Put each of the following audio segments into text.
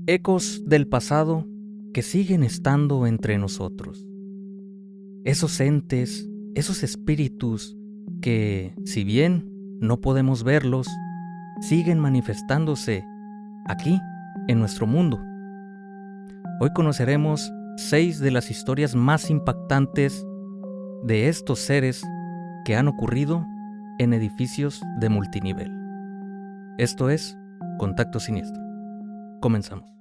ecos del pasado que siguen estando entre nosotros. Esos entes, esos espíritus que, si bien no podemos verlos, siguen manifestándose aquí, en nuestro mundo. Hoy conoceremos 6 de las historias más impactantes de estos seres que han ocurrido en edificios de multinivel. Esto es Contacto Siniestro. Comenzamos.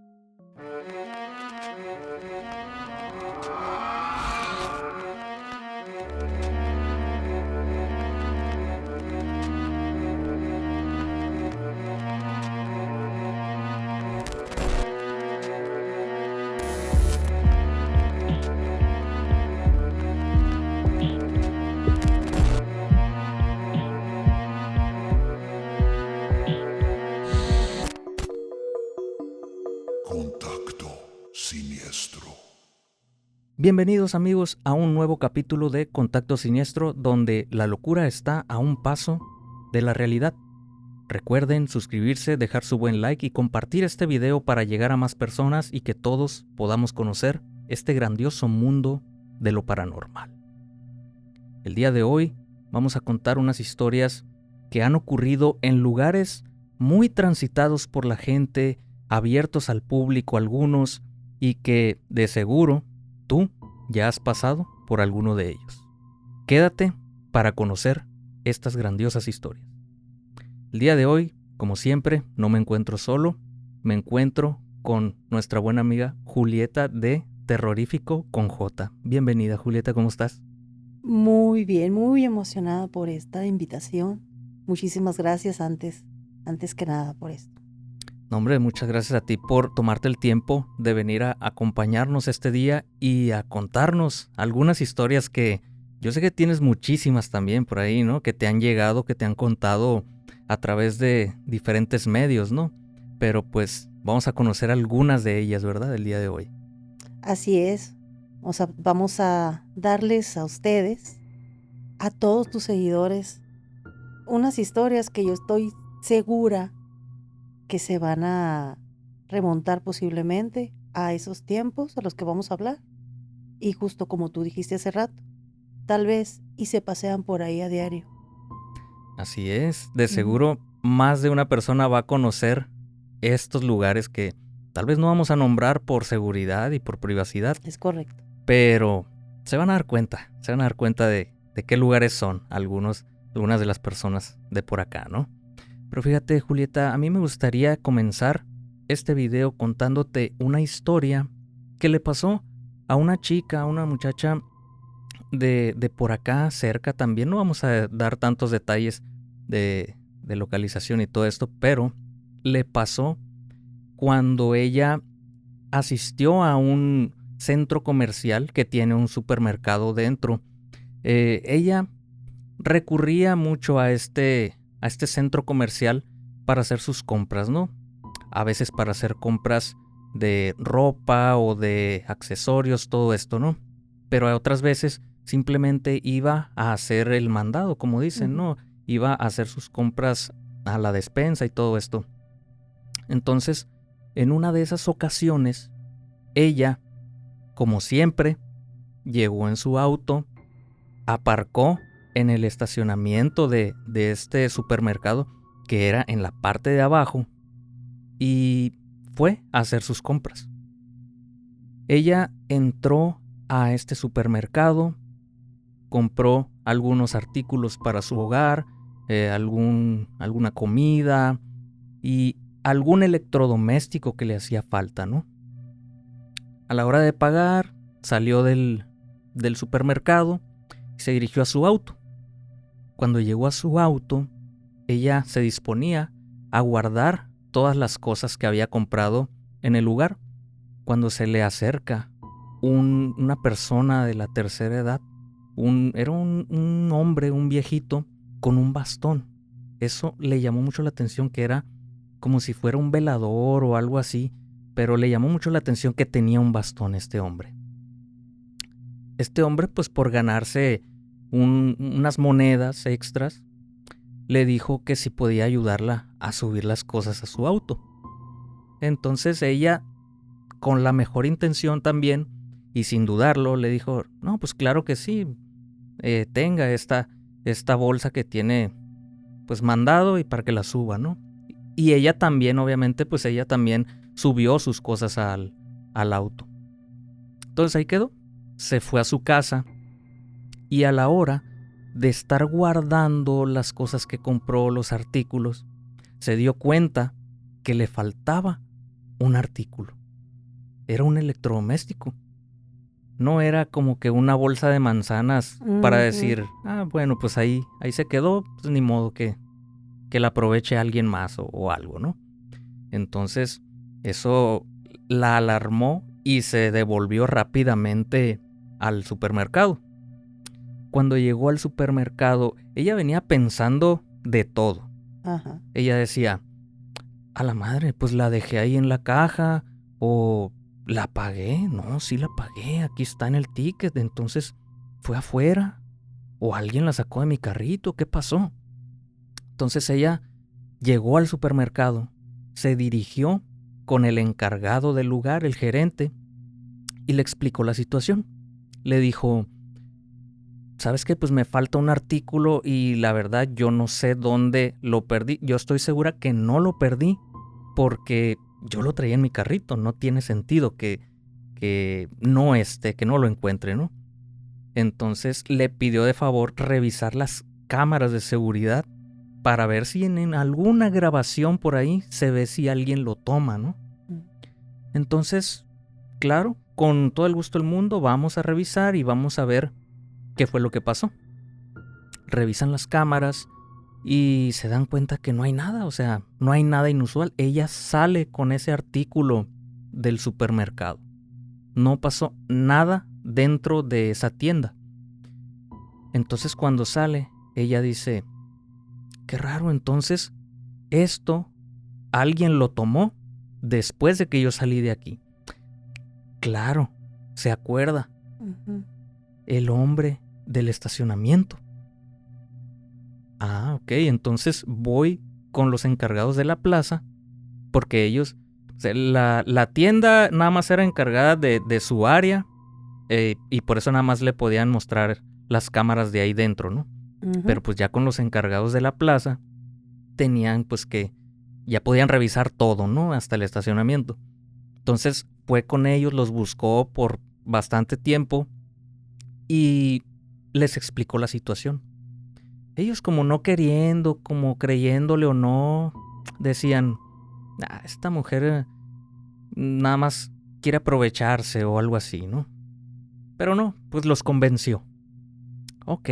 Contacto Siniestro. Bienvenidos amigos a un nuevo capítulo de Contacto Siniestro, donde la locura está a un paso de la realidad. Recuerden suscribirse, dejar su buen like y compartir este video para llegar a más personas y que todos podamos conocer este grandioso mundo de lo paranormal. El día de hoy vamos a contar unas historias que han ocurrido en lugares muy transitados por la gente, abiertos al público algunos, y que de seguro tú ya has pasado por alguno de ellos. Quédate para conocer estas grandiosas historias. El día de hoy, como siempre, no me encuentro solo, me encuentro con nuestra buena amiga Julieta de Terrorífico con J. Bienvenida, Julieta, ¿cómo estás? Muy bien, muy emocionada por esta invitación. Muchísimas gracias antes que nada por esto. No, hombre, muchas gracias a ti por tomarte el tiempo de venir a acompañarnos este día y a contarnos algunas historias que yo sé que tienes muchísimas también por ahí, ¿no? Que te han llegado, que te han contado a través de diferentes medios, ¿no? Pero pues vamos a conocer algunas de ellas, ¿verdad? El día de hoy. Así es. Vamos a darles a ustedes, a todos tus seguidores, unas historias que yo estoy segura que se van a remontar posiblemente a esos tiempos a los que vamos a hablar. Y justo como tú dijiste hace rato, tal vez y se pasean por ahí a diario. Así es, de seguro más de una persona va a conocer estos lugares que tal vez no vamos a nombrar por seguridad y por privacidad. Es correcto. Pero se van a dar cuenta de qué lugares son algunas de las personas de por acá, ¿no? Pero fíjate, Julieta, a mí me gustaría comenzar este video contándote una historia que le pasó a una chica, a una muchacha de por acá cerca también. No vamos a dar tantos detalles de localización y todo esto, pero le pasó cuando ella asistió a un centro comercial que tiene un supermercado dentro. Ella recurría mucho a este centro comercial para hacer sus compras, ¿no? A veces para hacer compras de ropa o de accesorios, todo esto, ¿no? Pero a otras veces simplemente iba a hacer el mandado, como dicen, ¿no? Iba a hacer sus compras a la despensa y todo esto. Entonces, en una de esas ocasiones, ella, como siempre, llegó en su auto, aparcó en el estacionamiento de este supermercado, que era en la parte de abajo, y fue a hacer sus compras. Ella entró a este supermercado, compró algunos artículos para su hogar, alguna comida y algún electrodoméstico que le hacía falta, ¿no? A la hora de pagar, salió del supermercado y se dirigió a su auto. Cuando llegó a su auto, ella se disponía a guardar todas las cosas que había comprado en el lugar, cuando se le acerca una persona de la tercera edad. Era un hombre, un viejito, con un bastón. Eso le llamó mucho la atención, que era como si fuera un velador o algo así, pero le llamó mucho la atención que tenía un bastón este hombre. Este hombre, pues por ganarse unas monedas extras, le dijo que si podía ayudarla a subir las cosas a su auto. Entonces ella con la mejor intención también, y sin dudarlo, le dijo, no, pues claro que sí, tenga esta bolsa que tiene pues mandado y para que la suba, ¿no? Y ella también, obviamente, pues ella también subió sus cosas al auto. Entonces ahí quedó, se fue a su casa y a la hora de estar guardando las cosas que compró, los artículos, se dio cuenta que le faltaba un artículo. Era un electrodoméstico. No era como que una bolsa de manzanas para decir, bueno, pues ahí se quedó, pues ni modo que la aproveche alguien más o algo, ¿no? Entonces, eso la alarmó y se devolvió rápidamente al supermercado. Cuando llegó al supermercado, ella venía pensando de todo. Ajá. Ella decía, a la madre, pues la dejé ahí en la caja o la pagué. No, sí la pagué, aquí está en el ticket, entonces fue afuera o alguien la sacó de mi carrito, ¿qué pasó? Entonces ella llegó al supermercado, se dirigió con el encargado del lugar, el gerente, y le explicó la situación. Le dijo, ¿sabes qué? Pues me falta un artículo y la verdad yo no sé dónde lo perdí. Yo estoy segura que no lo perdí porque yo lo traía en mi carrito. No tiene sentido que no esté, que no lo encuentre, ¿no? Entonces le pidió de favor revisar las cámaras de seguridad para ver si en alguna grabación por ahí se ve si alguien lo toma, ¿no? Entonces, claro, con todo el gusto del mundo vamos a revisar y vamos a ver qué fue lo que pasó. Revisan las cámaras y se dan cuenta que no hay nada, o sea, no hay nada inusual. Ella sale con ese artículo del supermercado. No pasó nada dentro de esa tienda. Entonces cuando sale, ella dice, qué raro, entonces esto alguien lo tomó después de que yo salí de aquí. Claro, se acuerda. El hombre del estacionamiento. Ah, ok, entonces voy con los encargados de la plaza porque ellos, o sea, la tienda nada más era encargada de su área y por eso nada más le podían mostrar las cámaras de ahí dentro, ¿no? Pero pues ya con los encargados de la plaza tenían pues que ya podían revisar todo, ¿no? Hasta el estacionamiento. Entonces fue con ellos, los buscó por bastante tiempo y les explicó la situación. Ellos como no queriendo, como creyéndole o no, decían, esta mujer nada más quiere aprovecharse o algo así, ¿no? Pero no, pues los convenció. Ok,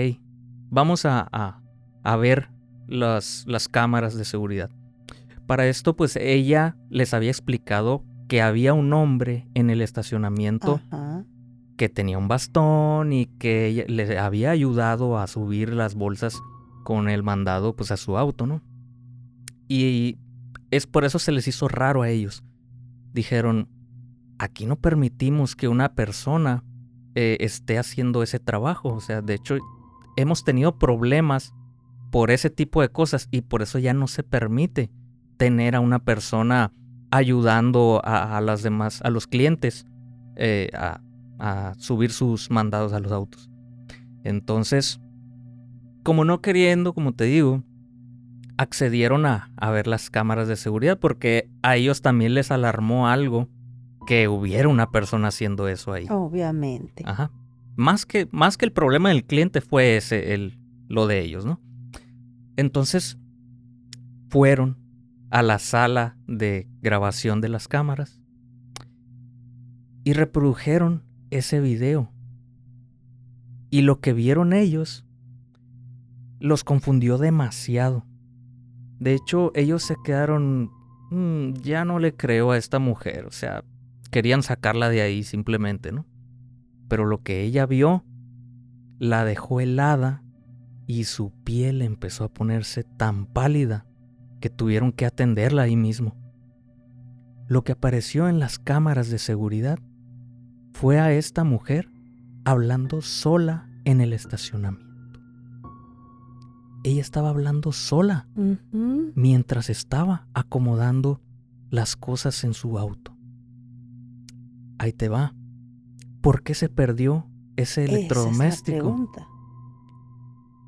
vamos a ver las cámaras de seguridad. Para esto, pues ella les había explicado que había un hombre en el estacionamiento que tenía un bastón y que ella le había ayudado a subir las bolsas con el mandado pues a su auto, ¿no? Y es por eso se les hizo raro a ellos. Dijeron, aquí no permitimos que una persona esté haciendo ese trabajo. O sea, de hecho, hemos tenido problemas por ese tipo de cosas y por eso ya no se permite tener a una persona ayudando a las demás, a los clientes a subir sus mandados a los autos. Entonces, como no queriendo, como te digo, accedieron a ver las cámaras de seguridad porque a ellos también les alarmó algo que hubiera una persona haciendo eso ahí. Obviamente. Ajá. Más que el problema del cliente fue ese, lo de ellos, ¿no? Entonces, fueron a la sala de grabación de las cámaras y reprodujeron ese video. Y lo que vieron ellos los confundió demasiado. De hecho, ellos se quedaron, ya no le creo a esta mujer, o sea, querían sacarla de ahí simplemente, ¿no? Pero lo que ella vio la dejó helada y su piel empezó a ponerse tan pálida que tuvieron que atenderla ahí mismo. Lo que apareció en las cámaras de seguridad fue a esta mujer hablando sola en el estacionamiento. Ella estaba hablando sola mientras estaba acomodando las cosas en su auto. ahí te va. ¿Por qué se perdió ese Esa es la electrodoméstico? pregunta.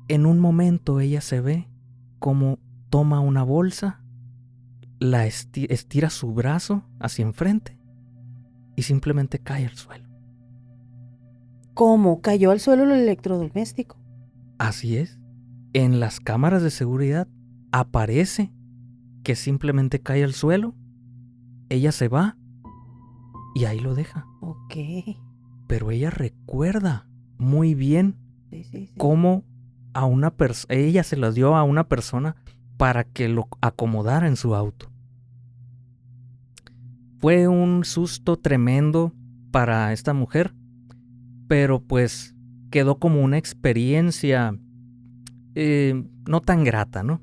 En un momento ella se ve como toma una bolsa, la estira su brazo hacia enfrente y simplemente cae al suelo. ¿Cómo? ¿Cayó al suelo el electrodoméstico? Así es. En las cámaras de seguridad aparece que simplemente cae al suelo, ella se va y ahí lo deja. Ok. Pero ella recuerda muy bien Sí. cómo ella se las dio a una persona para que lo acomodara en su auto. Fue un susto tremendo para esta mujer, pero pues quedó como una experiencia no tan grata, ¿no?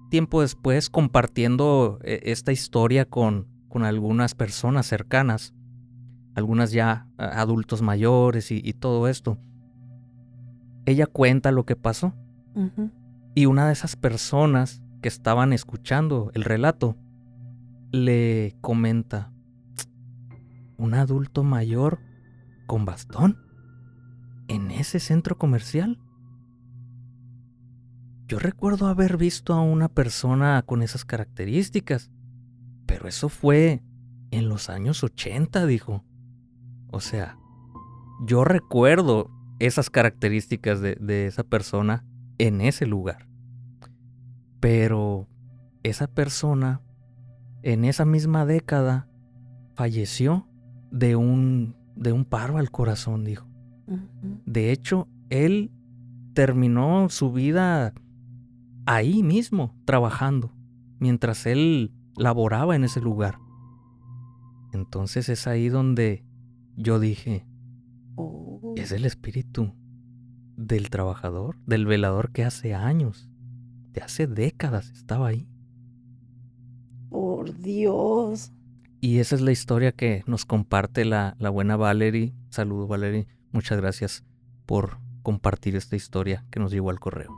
Tiempo después, compartiendo esta historia con algunas personas cercanas, algunas ya adultos mayores y todo esto, ella cuenta lo que pasó. Ujú. Y una de esas personas que estaban escuchando el relato le comenta: ¿un adulto mayor con bastón en ese centro comercial? Yo recuerdo haber visto a una persona con esas características, pero eso fue en los años 80, dijo. O sea, yo recuerdo esas características de esa persona en ese lugar. Pero esa persona en esa misma década falleció de un paro al corazón, dijo. Ujú. De hecho, él terminó su vida ahí mismo, trabajando, mientras él laboraba en ese lugar. Entonces es ahí donde yo dije, Oh, es el espíritu del trabajador, del velador que hace años, de hace décadas estaba ahí. por Dios. Y esa es la historia que nos comparte la buena Valerie. Saludos, Valerie. Muchas gracias por compartir esta historia que nos llegó al correo.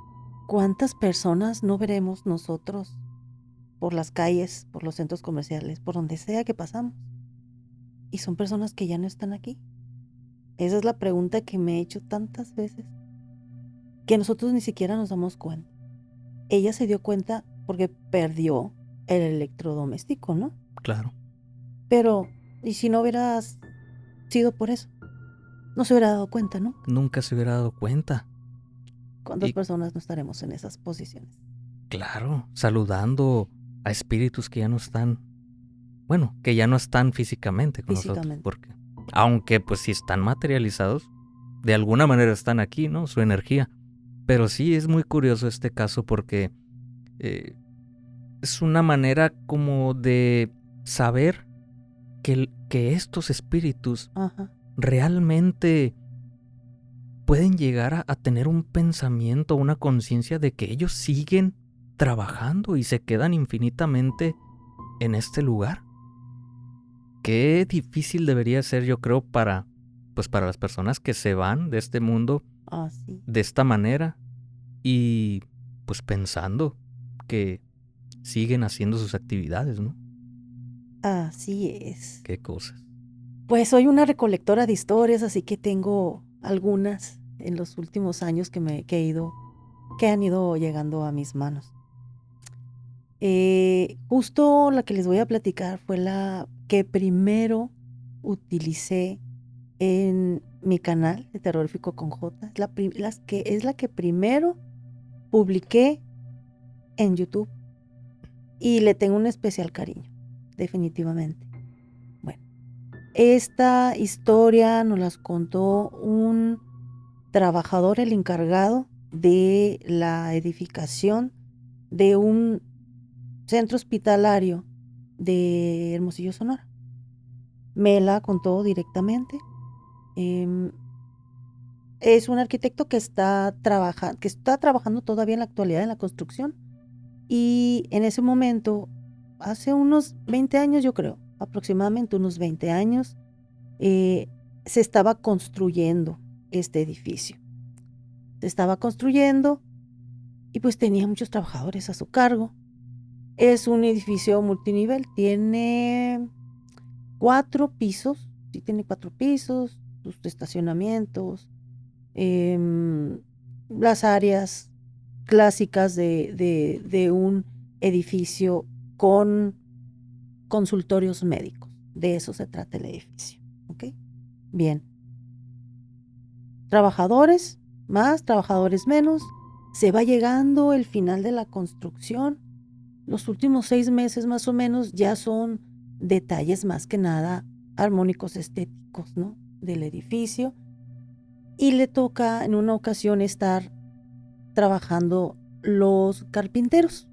¿Cuántas personas no veremos nosotros por las calles, por los centros comerciales, por donde sea que pasamos? Y son personas que ya no están aquí. Esa es la pregunta que me he hecho tantas veces, que nosotros ni siquiera nos damos cuenta. Ella se dio cuenta porque perdió el electrodoméstico, ¿no? Claro. Pero, ¿y si no hubieras sido por eso? No se hubiera dado cuenta, ¿no? Nunca se hubiera dado cuenta. ¿Cuántas Y personas no estaremos en esas posiciones? claro, saludando a espíritus que ya no están, bueno, que ya no están físicamente con nosotros. Físicamente. Porque, aunque pues si están materializados, de alguna manera están aquí, ¿no? Su energía. Pero sí es muy curioso este caso porque es una manera como de saber que estos espíritus Ajá. realmente pueden llegar a tener un pensamiento, una conciencia de que ellos siguen trabajando y se quedan infinitamente en este lugar. Qué difícil debería ser, yo creo, para las personas que se van de este mundo Así. de esta manera y pues pensando que siguen haciendo sus actividades, ¿no? Así es. Qué cosas. Pues soy una recolectora de historias, así que tengo algunas en los últimos años que han ido llegando a mis manos. Justo la que les voy a platicar fue la que primero utilicé en mi canal de Terrorífico con J. Es la que primero publiqué en YouTube y le tengo un especial cariño, definitivamente. Bueno, esta historia nos las contó un trabajador, el encargado de la edificación de un centro hospitalario de Hermosillo, Sonora. Me la contó directamente. Es un arquitecto que está trabajando todavía en la actualidad en la construcción. Y en ese momento, hace unos 20 años, yo creo, aproximadamente unos 20 años, se estaba construyendo este edificio. Se estaba construyendo y pues tenía muchos trabajadores a su cargo. Es un edificio multinivel, tiene 4 pisos, sí tiene 4 pisos, sus estacionamientos, las áreas clásicas de un edificio con consultorios médicos. De eso se trata el edificio. ¿Ok? Bien. Trabajadores más, trabajadores menos. Se va llegando el final de la construcción. Los últimos 6 meses más o menos ya son detalles más que nada armónicos estéticos, ¿no? Del edificio. Y le toca en una ocasión estar trabajando los carpinteros.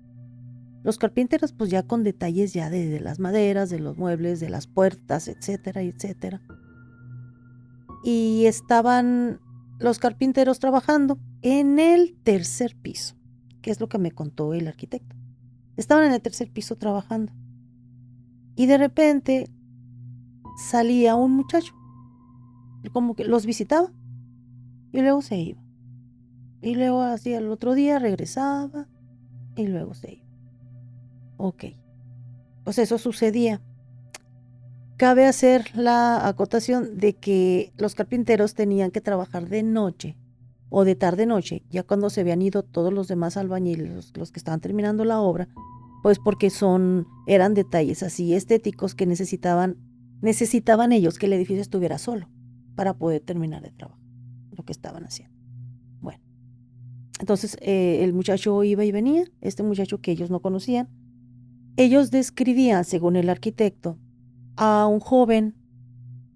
Los carpinteros pues ya con detalles ya de las maderas, de los muebles, de las puertas, etcétera, etcétera. Y estaban los carpinteros trabajando en el tercer piso, que es lo que me contó el arquitecto. Estaban en el tercer piso trabajando. Y de repente salía un muchacho, como que los visitaba y luego se iba. Y luego hacía el otro día, regresaba y luego se iba. Ok, pues eso sucedía. Cabe hacer la acotación de que los carpinteros tenían que trabajar de noche o de tarde-noche, ya cuando se habían ido todos los demás albañiles, los que estaban terminando la obra, pues porque eran detalles así estéticos que necesitaban ellos que el edificio estuviera solo para poder terminar de trabajar, lo que estaban haciendo. Bueno, entonces el muchacho iba y venía, este muchacho que ellos no conocían. Ellos describían, según el arquitecto, a un joven,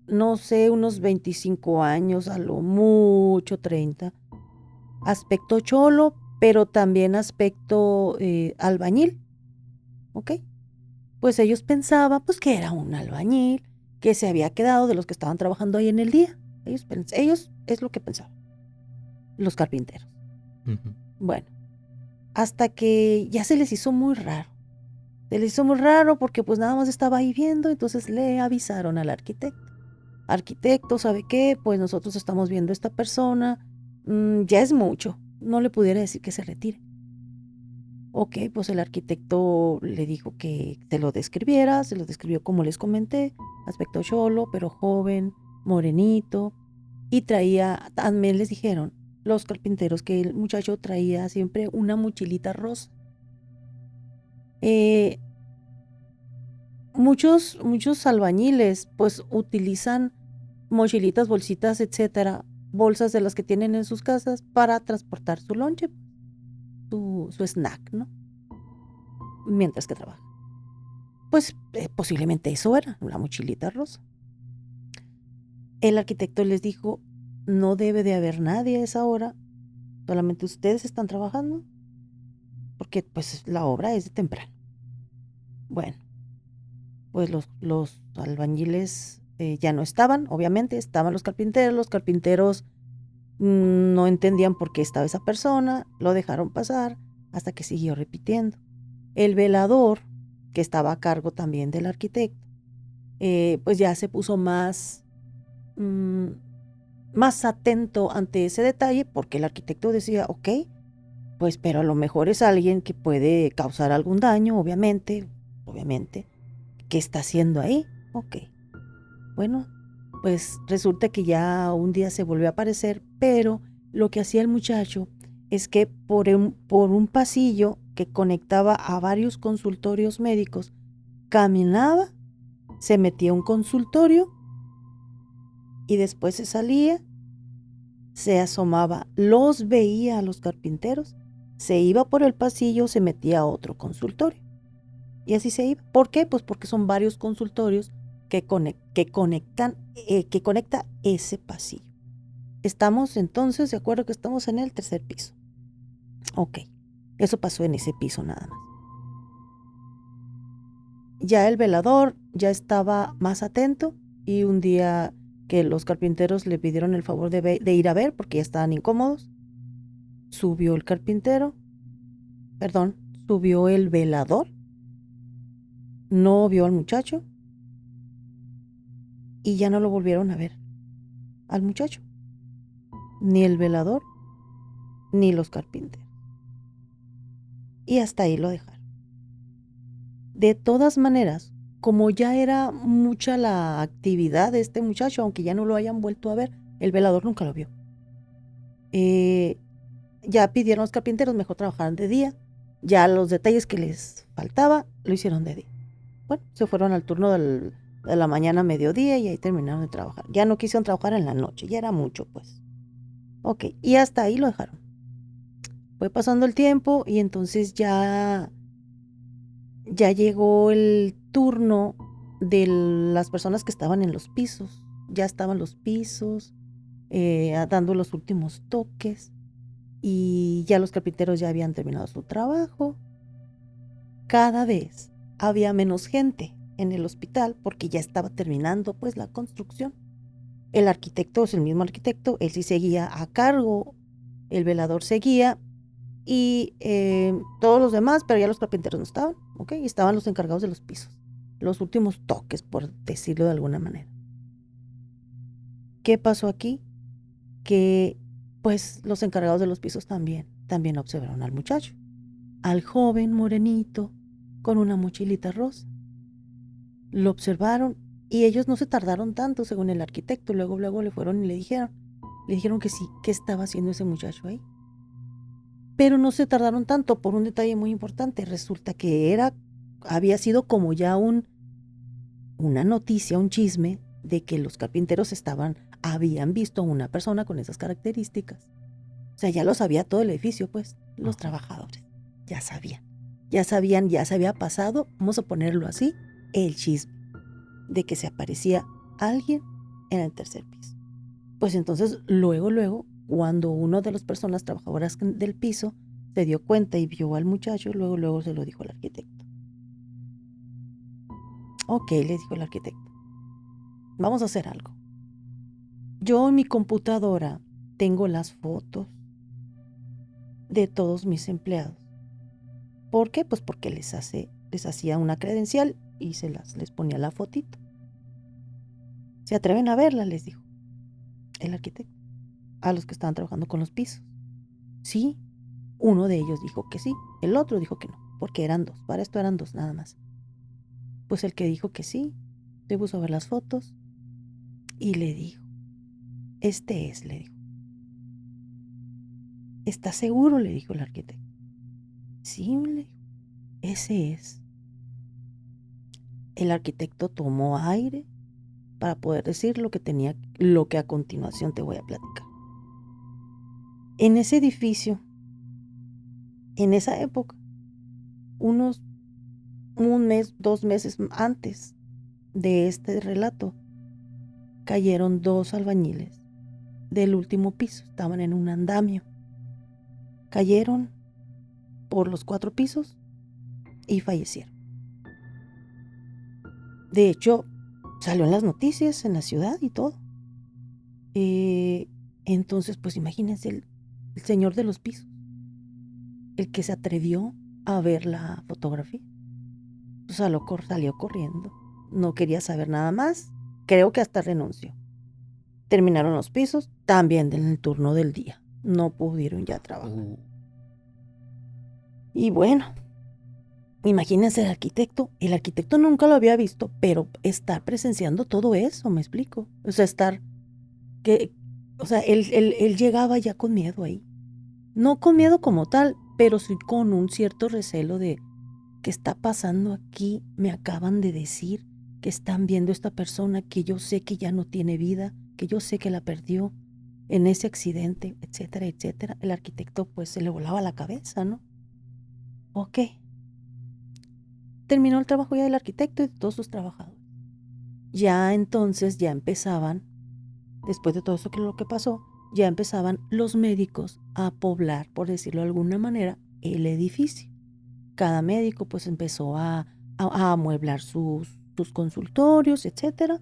no sé, unos 25 años, a lo mucho 30, aspecto cholo, pero también aspecto albañil, ¿ok? Pues ellos pensaban pues que era un albañil que se había quedado de los que estaban trabajando ahí en el día. Ellos es lo que pensaban, los carpinteros. Ujú. Bueno, hasta que ya se les hizo muy raro. Se les hizo muy raro porque pues nada más estaba ahí viendo, entonces le avisaron al arquitecto. Arquitecto, ¿sabe qué? Pues nosotros estamos viendo a esta persona, ya es mucho, no le pudiera decir que se retire. Ok, pues el arquitecto le dijo que se lo describió como les comenté, aspecto cholo, pero joven, morenito, y también les dijeron los carpinteros que el muchacho traía siempre una mochilita rosa. Muchos albañiles pues utilizan mochilitas, bolsitas, etcétera, bolsas de las que tienen en sus casas para transportar su lonche, su snack, ¿no? Mientras que trabaja. Pues posiblemente eso era, la mochilita rosa. El arquitecto les dijo, no debe de haber nadie a esa hora, solamente ustedes están trabajando, porque pues la obra es de temprano. Bueno, pues los albañiles ya no estaban, obviamente, estaban los carpinteros no entendían por qué estaba esa persona, lo dejaron pasar hasta que siguió repitiendo. El velador, que estaba a cargo también del arquitecto, pues ya se puso más atento ante ese detalle porque el arquitecto decía, ok, pues pero a lo mejor es alguien que puede causar algún daño, obviamente, ¿qué está haciendo ahí? Ok, bueno, pues resulta que ya un día se volvió a aparecer, pero lo que hacía el muchacho es que por un pasillo que conectaba a varios consultorios médicos, caminaba, se metía a un consultorio y después se salía, se asomaba, los veía a los carpinteros, se iba por el pasillo, se metía a otro consultorio. Y así se iba. ¿Por qué? Pues porque son varios consultorios que conecta ese pasillo. Estamos entonces de acuerdo que estamos en el tercer piso. Ok, eso pasó en ese piso nada más. Ya el velador ya estaba más atento y un día que los carpinteros le pidieron el favor de ir a ver porque ya estaban incómodos, subió el velador, no vio al muchacho y ya no lo volvieron a ver al muchacho, ni el velador, ni los carpinteros. Y hasta ahí lo dejaron. De todas maneras, como ya era mucha la actividad de este muchacho, aunque ya no lo hayan vuelto a ver, el velador nunca lo vio. Ya pidieron los carpinteros mejor trabajaran de día. Ya los detalles que les faltaba lo hicieron de día. Bueno, se fueron al turno de la mañana a mediodía y ahí terminaron de trabajar. Ya no quisieron trabajar en la noche, ya era mucho, pues. Ok, y hasta ahí lo dejaron. Fue pasando el tiempo y entonces ya llegó el turno de las personas que estaban en los pisos. Ya estaban los pisos, dando los últimos toques. Y ya los carpinteros ya habían terminado su trabajo. Cada vez había menos gente en el hospital porque ya estaba terminando pues la construcción. El arquitecto es el mismo arquitecto, él sí seguía a cargo, el velador seguía y todos los demás, pero ya los carpinteros no estaban, ¿ok? Estaban los encargados de los pisos, los últimos toques, por decirlo de alguna manera. ¿Qué pasó aquí? Que pues los encargados de los pisos también observaron al muchacho, al joven morenito con una mochilita rosa. Lo observaron y ellos no se tardaron tanto, según el arquitecto. Luego le fueron y le dijeron que sí, que estaba haciendo ese muchacho ahí. Pero no se tardaron tanto por un detalle muy importante. Resulta que había sido como ya una noticia, un chisme de que los carpinteros habían visto a una persona con esas características. O sea, ya lo sabía todo el edificio, pues, los trabajadores. Ya sabían, ya se había pasado, vamos a ponerlo así, el chisme de que se aparecía alguien en el tercer piso. Pues entonces, luego, cuando uno de las personas trabajadoras del piso se dio cuenta y vio al muchacho, luego se lo dijo al arquitecto. Ok, le dijo el arquitecto, vamos a hacer algo. Yo en mi computadora tengo las fotos de todos mis empleados. ¿Por qué? Pues porque les hacía una credencial y les ponía la fotito. ¿Se atreven a verla?, les dijo el arquitecto a los que estaban trabajando con los pisos. Sí, uno de ellos dijo que sí, el otro dijo que no, porque eran dos, para esto eran dos nada más. Pues el que dijo que sí, se puso a ver las fotos y le dijo, le dijo. ¿Estás seguro?, le dijo el arquitecto. Sí, le dijo, ese es. El arquitecto tomó aire para poder decir lo que a continuación te voy a platicar. En ese edificio, en esa época, un mes, 2 meses antes de este relato, cayeron 2 albañiles del último piso, estaban en un andamio. Cayeron por los 4 pisos y fallecieron. De hecho, salió en las noticias, en la ciudad y todo. Entonces, pues imagínense el señor de los pisos, el que se atrevió a ver la fotografía. O sea, salió corriendo. No quería saber nada más. Creo que hasta renunció. Terminaron los pisos, también en el turno del día. No pudieron ya trabajar. Y bueno, imagínense el arquitecto. El arquitecto nunca lo había visto, pero estar presenciando todo eso, me explico. O sea, él llegaba ya con miedo ahí. No con miedo como tal, pero sí con un cierto recelo de ¿qué está pasando aquí? Me acaban de decir que están viendo a esta persona que yo sé que ya no tiene vida, que yo sé que la perdió en ese accidente, etcétera, etcétera. El arquitecto pues se le volaba la cabeza, ¿no? Ok. Terminó el trabajo ya del arquitecto y de todos sus trabajadores. Ya entonces ya empezaban, después de todo eso lo que pasó, ya empezaban los médicos a poblar, por decirlo de alguna manera, el edificio. Cada médico pues empezó a amueblar sus consultorios, etcétera.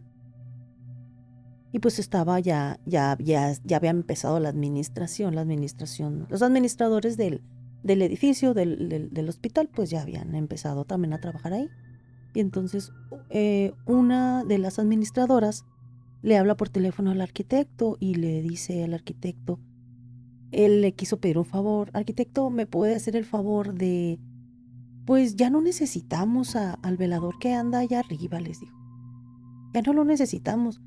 Y pues estaba ya había empezado la administración, los administradores del edificio, del hospital, pues ya habían empezado también a trabajar ahí. Y entonces una de las administradoras le habla por teléfono al arquitecto y le dice al arquitecto, él le quiso pedir un favor, arquitecto, ¿me puede hacer el favor de pues ya no necesitamos al velador que anda allá arriba, les dijo. Ya no lo necesitamos.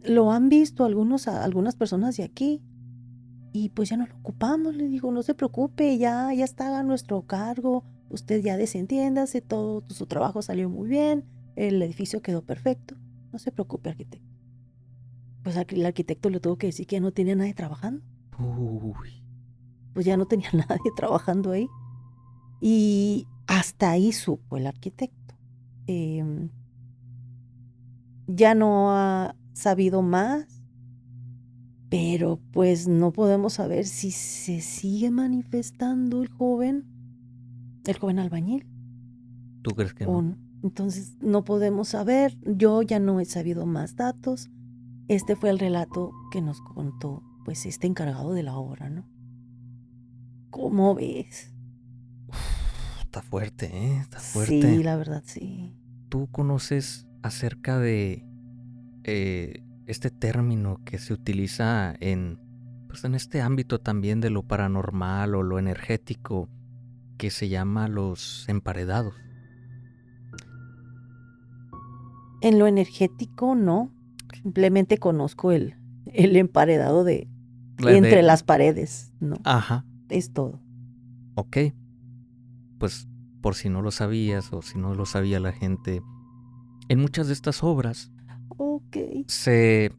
Lo han visto algunas personas de aquí y pues ya no lo ocupamos, le digo, no se preocupe, ya está a nuestro cargo, usted ya desentiéndase, todo su trabajo salió muy bien, el edificio quedó perfecto, no se preocupe, arquitecto. Pues el arquitecto le tuvo que decir que ya no tenía nadie trabajando, Uy, pues ya no tenía nadie trabajando ahí. Y hasta ahí supo el arquitecto. Ya no ha sabido más, pero pues no podemos saber si se sigue manifestando el joven albañil ¿tú crees que o no? no. Entonces no podemos saber, yo ya no he sabido más datos. Este fue el relato que nos contó pues este encargado de la obra, ¿no? ¿Cómo ves? Está fuerte, ¿eh? Está Sí, fuerte. la verdad sí. ¿Tú conoces acerca de este término que se utiliza pues en este ámbito también de lo paranormal o lo energético, que se llama los emparedados? En lo energético no, simplemente conozco el emparedado de entre las paredes, ¿no? Ajá, Es todo. ok. Pues por si no lo sabías o si no lo sabía la gente, en muchas de estas obras Ok. se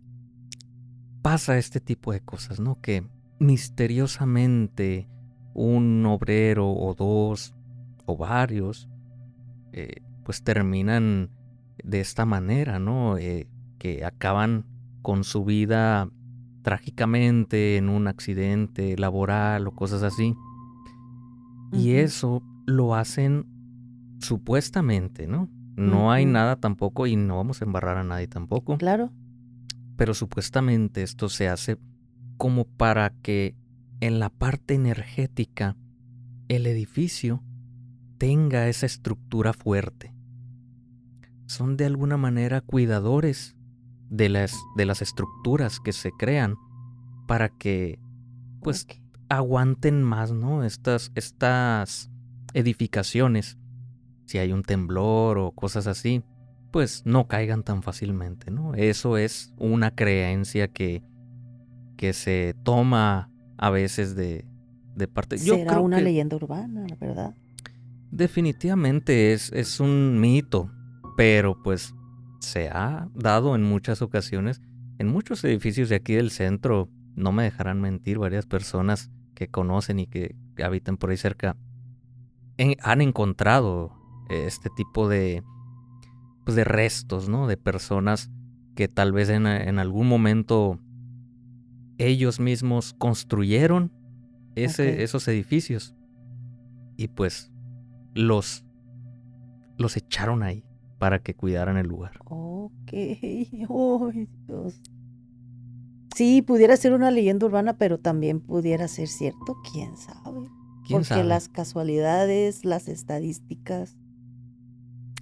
pasa este tipo de cosas, ¿no? Que misteriosamente un obrero o dos o varios pues terminan de esta manera, ¿no? Que acaban con su vida trágicamente en un accidente laboral o cosas así. Y Ujú, eso lo hacen supuestamente, ¿no? No hay ujú. nada tampoco y no vamos a embarrar a nadie tampoco. Claro. Pero supuestamente esto se hace como para que en la parte energética el edificio tenga esa estructura fuerte. Son de alguna manera cuidadores de las estructuras que se crean para que pues Ok. aguanten más, ¿no? Estas edificaciones, si hay un temblor o cosas así, pues no caigan tan fácilmente, ¿no? Eso es una creencia que se toma a veces de parte. Yo Será creo una que leyenda urbana, la verdad. definitivamente es un mito, pero pues se ha dado en muchas ocasiones, en muchos edificios de aquí del centro, no me dejarán mentir, varias personas que conocen y que habitan por ahí cerca han encontrado este tipo pues de restos, ¿no? De personas que tal vez en algún momento ellos mismos construyeron Ok. esos edificios y pues los echaron ahí para que cuidaran el lugar. Ok. Ay, Dios. Sí, pudiera ser una leyenda urbana, pero también pudiera ser cierto, quién sabe. ¿Quién Porque sabe? las casualidades, las estadísticas.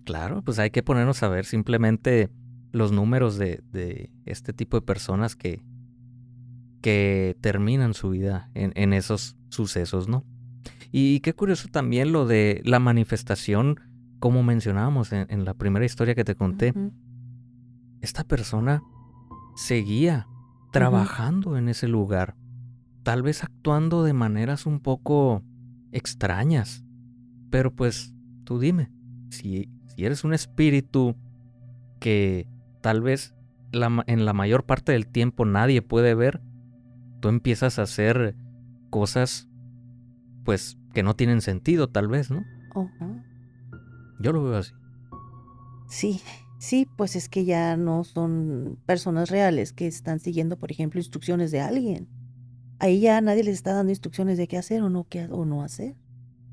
Claro, pues hay que ponernos a ver simplemente los números de este tipo de personas que terminan su vida en esos sucesos, ¿no? Y qué curioso también lo de la manifestación, como mencionábamos en la primera historia que te conté. Ujú, Esta persona seguía ujú. trabajando en ese lugar, tal vez actuando de maneras un poco extrañas, pero pues tú dime, si eres un espíritu que tal vez en la mayor parte del tiempo nadie puede ver, tú empiezas a hacer cosas pues que no tienen sentido tal vez, ¿no? Ajá. Yo lo veo así. Sí, sí, pues es que ya no son personas reales que están siguiendo, por ejemplo, instrucciones de alguien. Ahí ya nadie les está dando instrucciones de qué hacer o no hacer.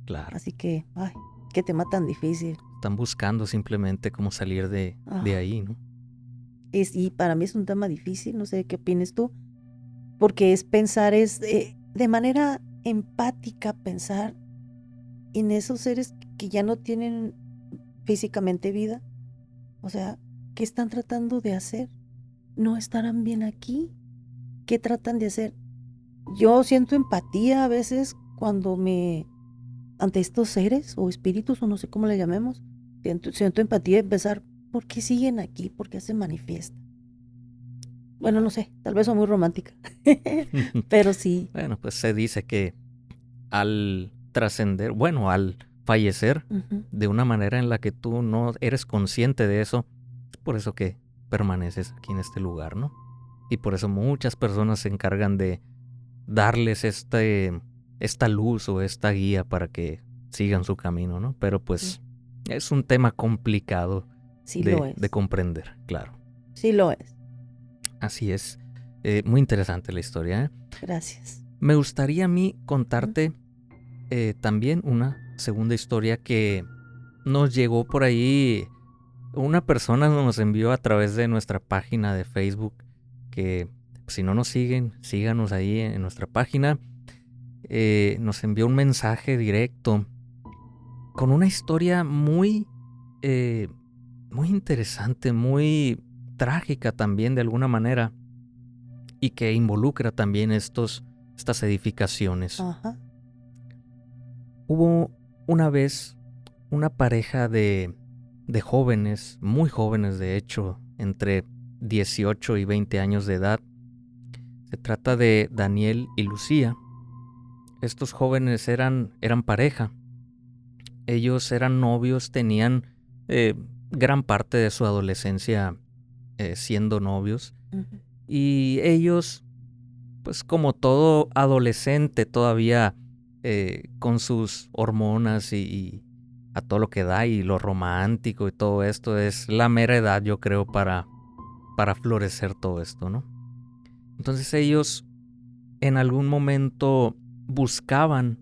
Claro, Así que, ay, qué tema tan difícil. están buscando simplemente cómo salir de Ah, ahí, ¿no? y para mí es un tema difícil, no sé qué opines tú, porque es pensar, de manera empática pensar en esos seres que ya no tienen físicamente vida. O sea, ¿qué están tratando de hacer? ¿No estarán bien aquí? ¿Qué tratan de hacer? Yo siento empatía a veces cuando ante estos seres o espíritus, o no sé cómo le llamemos. Siento empatía de pensar, ¿por qué siguen aquí? ¿Por qué se manifiestan? Bueno, no sé, tal vez soy muy romántica, pero sí. Bueno, pues se dice que al trascender, bueno, al fallecer Ujú. de una manera en la que tú no eres consciente de eso, es por eso que permaneces aquí en este lugar, ¿no? Y por eso muchas personas se encargan de darles esta luz o esta guía para que sigan su camino, ¿no? Pero pues es un tema complicado Sí lo de es, comprender, claro. sí lo es. Así es. Muy interesante la historia, ¿eh? Gracias. Me gustaría a mí contarte también una segunda historia que nos llegó por ahí. Una persona nos envió a través de nuestra página de Facebook, que si no nos siguen, síganos ahí en nuestra página. Nos envió un mensaje directo con una historia muy, muy interesante, muy trágica también de alguna manera, y que involucra también estas edificaciones. Ajá. Hubo una vez una pareja de jóvenes, muy jóvenes de hecho, entre 18 y 20 años de edad. Se trata de Daniel y Lucía. Estos jóvenes eran pareja. Ellos eran novios, tenían gran parte de su adolescencia siendo novios. Ujú. Y ellos, pues como todo adolescente todavía con sus hormonas y a todo lo que da y lo romántico y todo esto, es la mera edad, yo creo, para florecer todo esto, ¿no? Entonces ellos en algún momento buscaban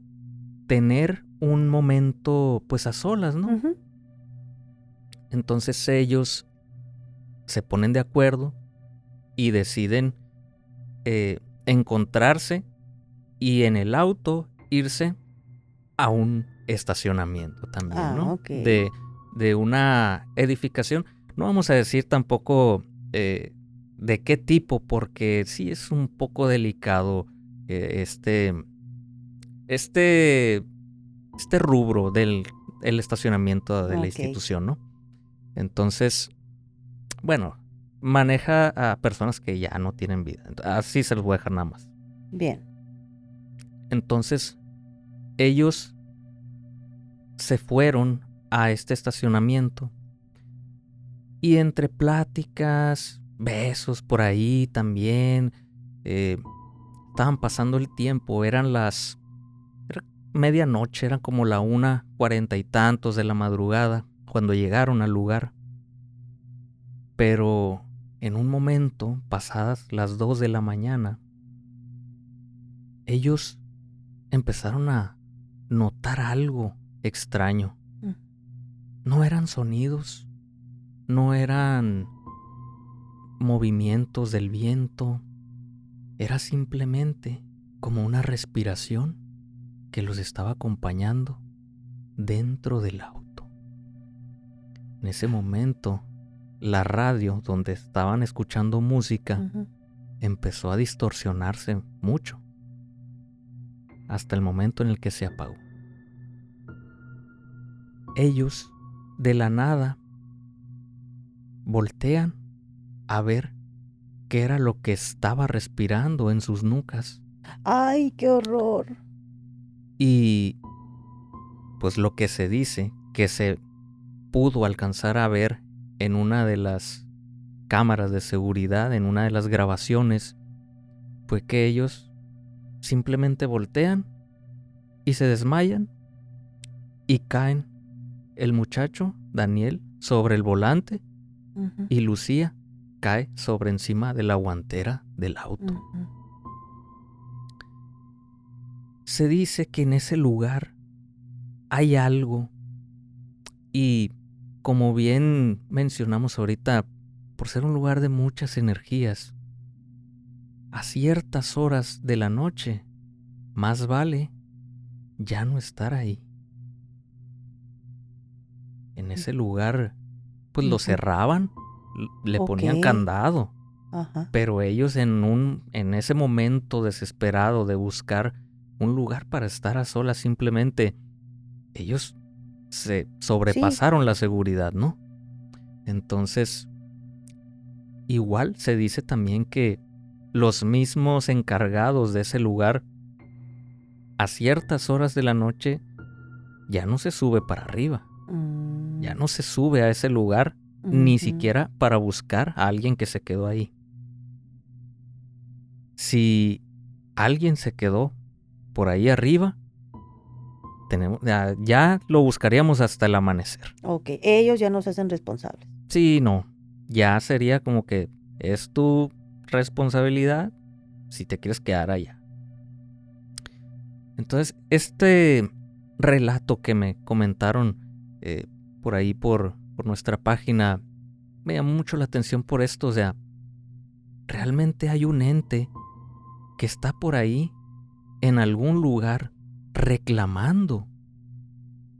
tener un momento pues a solas, ¿no? Ujú. Entonces ellos se ponen de acuerdo y deciden encontrarse y en el auto irse a un estacionamiento también, ¿no? Ok. De una edificación. No vamos a decir tampoco de qué tipo, porque sí es un poco delicado este rubro del el estacionamiento de la Ok. institución, ¿no? Entonces, bueno, maneja a personas que ya no tienen vida. Así se los voy a dejar nada más. Bien. Entonces, ellos se fueron a este estacionamiento y entre pláticas, besos por ahí también, estaban pasando el tiempo, era medianoche, eran como la 1:40 y tantos de la madrugada cuando llegaron al lugar. Pero en un momento, pasadas las 2 de la mañana, ellos empezaron a notar algo extraño. Mm. No eran sonidos, no eran movimientos del viento, era simplemente como una respiración que los estaba acompañando dentro del auto. En ese momento, la radio donde estaban escuchando música Ujú. empezó a distorsionarse mucho, hasta el momento en el que se apagó. Ellos, de la nada, voltean a ver qué era lo que estaba respirando en sus nucas. Ay, qué horror. Y pues lo que se dice que se pudo alcanzar a ver en una de las cámaras de seguridad, en una de las grabaciones, fue que ellos simplemente voltean y se desmayan y caen el muchacho, Daniel, sobre el volante Ujú. y Lucía cae sobre encima de la guantera del auto. Ujú. Se dice que en ese lugar hay algo y, como bien mencionamos ahorita, por ser un lugar de muchas energías, a ciertas horas de la noche más vale ya no estar ahí. En ese lugar pues lo Ujú. cerraban, le ponían Ok. candado, Ajá. pero ellos en ese momento desesperado de buscar un lugar para estar a solas, simplemente ellos se Sí, sobrepasaron la seguridad, ¿no? Entonces, igual se dice también que los mismos encargados de ese lugar, a ciertas horas de la noche, ya no se sube para arriba, ya mm, no se sube a ese lugar, ni ujú, siquiera para buscar a alguien que se quedó ahí. Si alguien se quedó por ahí arriba, ya lo buscaríamos hasta el amanecer. ok, ellos ya no se hacen responsables. Sí, no, ya sería como que es tu responsabilidad si te quieres quedar allá. Entonces, este relato que me comentaron por ahí por nuestra página me llamó mucho la atención por esto. O sea, realmente hay un ente que está por ahí en algún lugar reclamando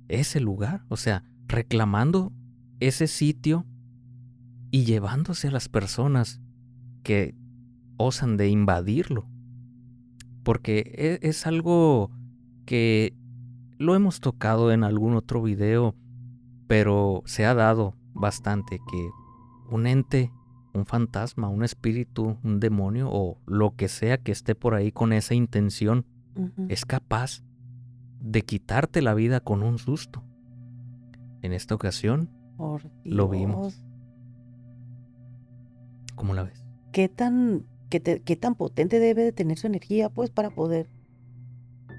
ese lugar, o sea, reclamando ese sitio y llevándose a las personas que osan de invadirlo. Porque es algo que lo hemos tocado en algún otro video, pero se ha dado bastante que un ente, un fantasma, un espíritu, un demonio o lo que sea que esté por ahí con esa intención Ujú. es capaz de quitarte la vida con un susto. En esta ocasión Por lo vimos. Dios, ¿Cómo la ves? qué tan potente debe de tener su energía, pues, para poder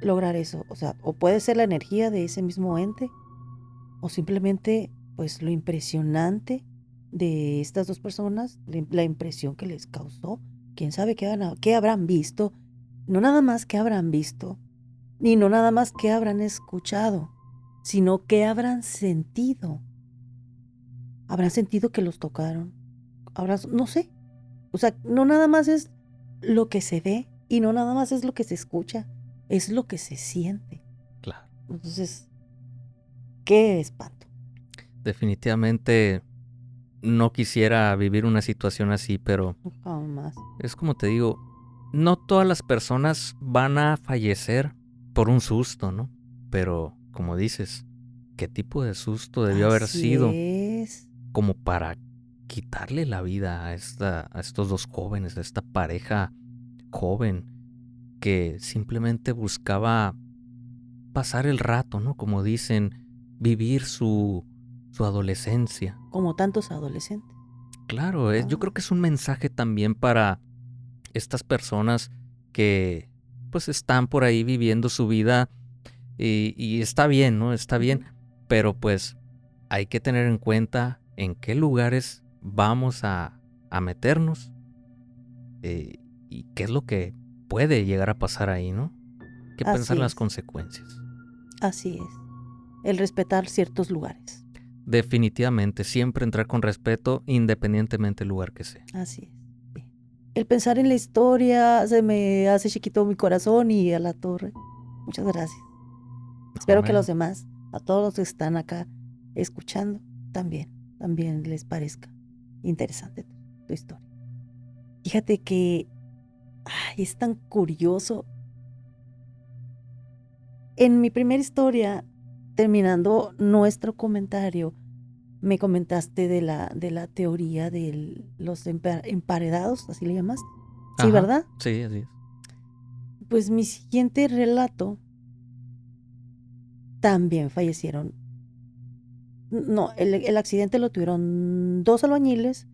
lograr eso. O sea, o puede ser la energía de ese mismo ente, o simplemente, pues, lo impresionante de estas dos personas, la impresión que les causó. Quién sabe qué habrán visto, no nada más qué habrán visto, ni no nada más qué habrán escuchado, sino qué habrán sentido. Habrán sentido que los tocaron, no sé. O sea, no nada más es lo que se ve y no nada más es lo que se escucha, es lo que se siente. Claro. Entonces, qué espanto. Definitivamente no quisiera vivir una situación así, pero Jamás. es como te digo, no todas las personas van a fallecer por un susto, ¿no? Pero, como dices, ¿qué tipo de susto debió haber Así sido es. como para quitarle la vida a estos dos jóvenes, a esta pareja joven que simplemente buscaba pasar el rato, ¿no? Como dicen, vivir su adolescencia. Como tantos adolescentes. Claro, yo creo Ah, que es un mensaje también para estas personas que pues están por ahí viviendo su vida y está bien, ¿no? Está bien, ujú. pero pues hay que tener en cuenta en qué lugares vamos a meternos y qué es lo que puede llegar a pasar ahí, ¿no? Hay que pensar Así en las es. consecuencias. Así es. El respetar ciertos lugares. Definitivamente, siempre entrar con respeto independientemente del lugar que sea. Así es. Bien. El pensar en la historia se me hace chiquito mi corazón y a la torre. Muchas gracias. Espero que Hombre, los demás, a todos los que están acá escuchando, también les parezca interesante tu historia. Fíjate que es tan curioso. En mi primera historia, terminando nuestro comentario, me comentaste de la teoría de los emparedados, así le llamaste. Sí, ajá, ¿verdad? sí, así es. Pues mi siguiente relato también fallecieron. No, el accidente lo tuvieron dos albañiles,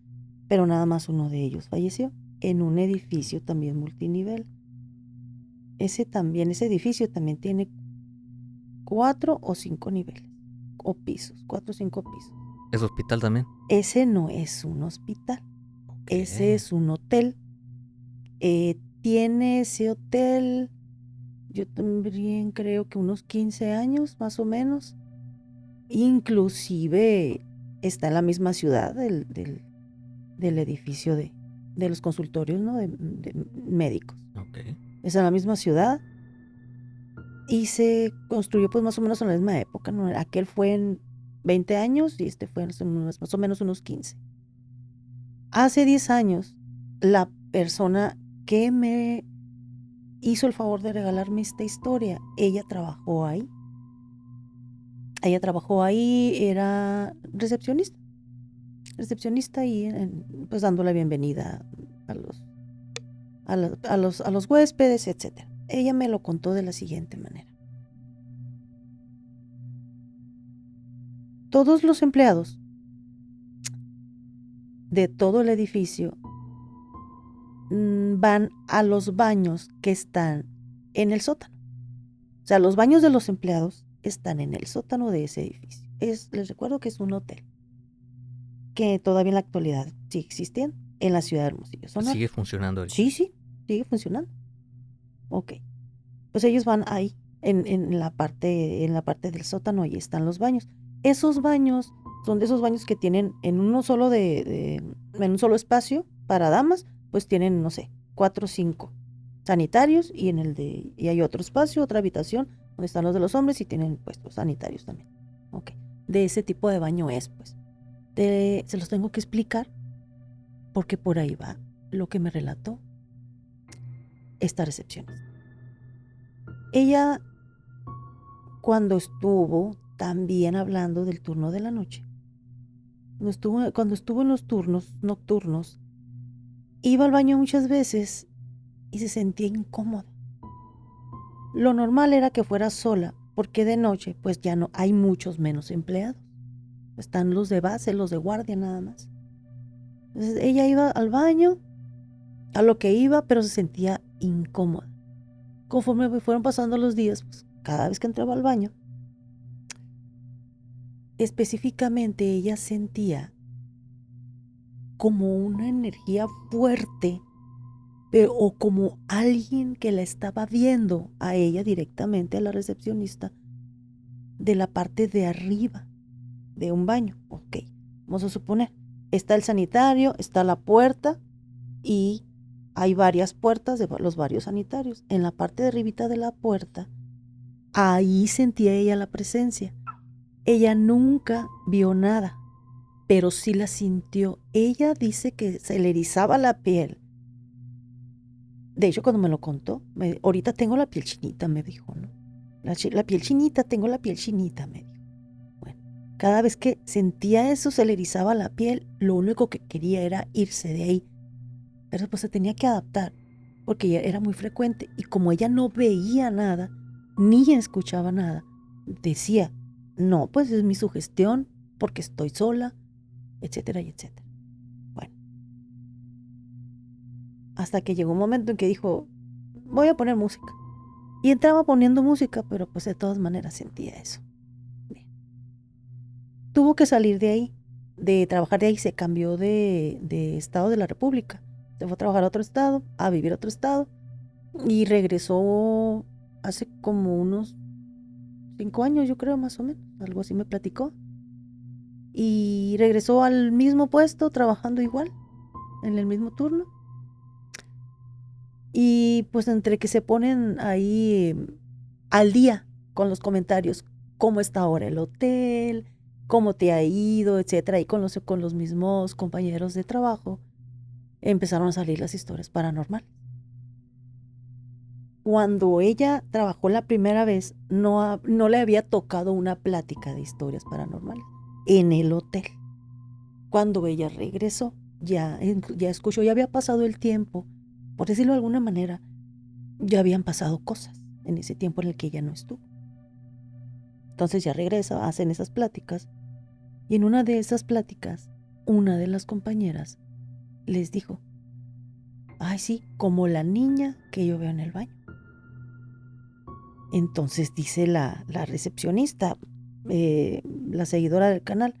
pero nada más uno de ellos falleció en un edificio también multinivel. Ese edificio también tiene 4 o 5 niveles o pisos, 4 o 5 pisos. ¿Es hospital también? Ese no es un hospital, ese ¿Qué? es un hotel. Tiene ese hotel, yo también creo que unos 15 años más o menos. Inclusive está en la misma ciudad del edificio de los consultorios, ¿no? de médicos. Ok. Es en la misma ciudad y se construyó pues más o menos en la misma época, ¿no? Aquel fue en 20 años y este fue en más o menos unos 15. Hace 10 años, la persona que me hizo el favor de regalarme esta historia, ella trabajó ahí. Ella trabajó ahí, era recepcionista y pues dando la bienvenida a los huéspedes, etc. Ella me lo contó de la siguiente manera. Todos los empleados de todo el edificio van a los baños que están en el sótano. O sea, los baños de los empleados están en el sótano de ese edificio. Les recuerdo que es un hotel que todavía en la actualidad sigue existiendo en la ciudad de Hermosillo, Sonora. Sigue funcionando ahorita. Sí, sigue funcionando. Ok. Pues ellos van ahí, en la parte del sótano, ahí están los baños. Esos baños son de esos baños que tienen en uno solo en un solo espacio para damas, pues tienen, no sé, 4 o 5 sanitarios y y hay otro espacio, otra habitación donde están los de los hombres y tienen puestos sanitarios también. Ok. De ese tipo de baño es, pues. Se los tengo que explicar porque por ahí va lo que me relató esta recepcionista. Ella, cuando estuvo también hablando del turno de la noche, cuando estuvo en los turnos nocturnos, iba al baño muchas veces y se sentía incómoda. Lo normal era que fuera sola, porque de noche pues ya no hay muchos menos empleados. Están los de base, los de guardia nada más. Entonces ella iba al baño, a lo que iba, pero se sentía incómoda. Conforme fueron pasando los días, pues cada vez que entraba al baño, específicamente ella sentía como una energía fuerte, pero, o como alguien que la estaba viendo a ella directamente, a la recepcionista, de la parte de arriba de un baño. Ok, vamos a suponer, está el sanitario, está la puerta y hay varias puertas de los varios sanitarios. En la parte de arribita de la puerta, ahí sentía ella la presencia. Ella nunca vio nada, pero sí la sintió. Ella dice que se le erizaba la piel. De hecho, cuando me lo contó, ahorita tengo la piel chinita, me dijo, ¿no? La piel chinita, tengo la piel chinita, me dijo. Bueno, cada vez que sentía eso, se le erizaba la piel, lo único que quería era irse de ahí. Pero pues se tenía que adaptar, porque ya era muy frecuente. Y como ella no veía nada, ni escuchaba nada, decía, no, pues es mi sugestión, porque estoy sola, etcétera, y etcétera. Bueno, hasta que llegó un momento en que dijo, voy a poner música. Y entraba poniendo música, pero pues de todas maneras sentía eso. Bien. Tuvo que salir de ahí, de trabajar de ahí, se cambió de estado de la República. Se fue a trabajar a otro estado, a vivir a otro estado, y regresó hace como unos 5 años, yo creo, más o menos, algo así me platicó. Y regresó al mismo puesto, trabajando igual, en el mismo turno. Y pues entre que se ponen ahí al día con los comentarios, cómo está ahora el hotel, cómo te ha ido, etcétera, y con los mismos compañeros de trabajo, empezaron a salir las historias paranormales. Cuando ella trabajó la primera vez, no le había tocado una plática de historias paranormales en el hotel. Cuando ella regresó, ya escuchó, ya había pasado el tiempo, por decirlo de alguna manera, ya habían pasado cosas en ese tiempo en el que ella no estuvo. Entonces ya regresa, hacen esas pláticas, y en una de esas pláticas, una de las compañeras les dijo, ay sí, como la niña que yo veo en el baño. Entonces dice la recepcionista, la seguidora del canal,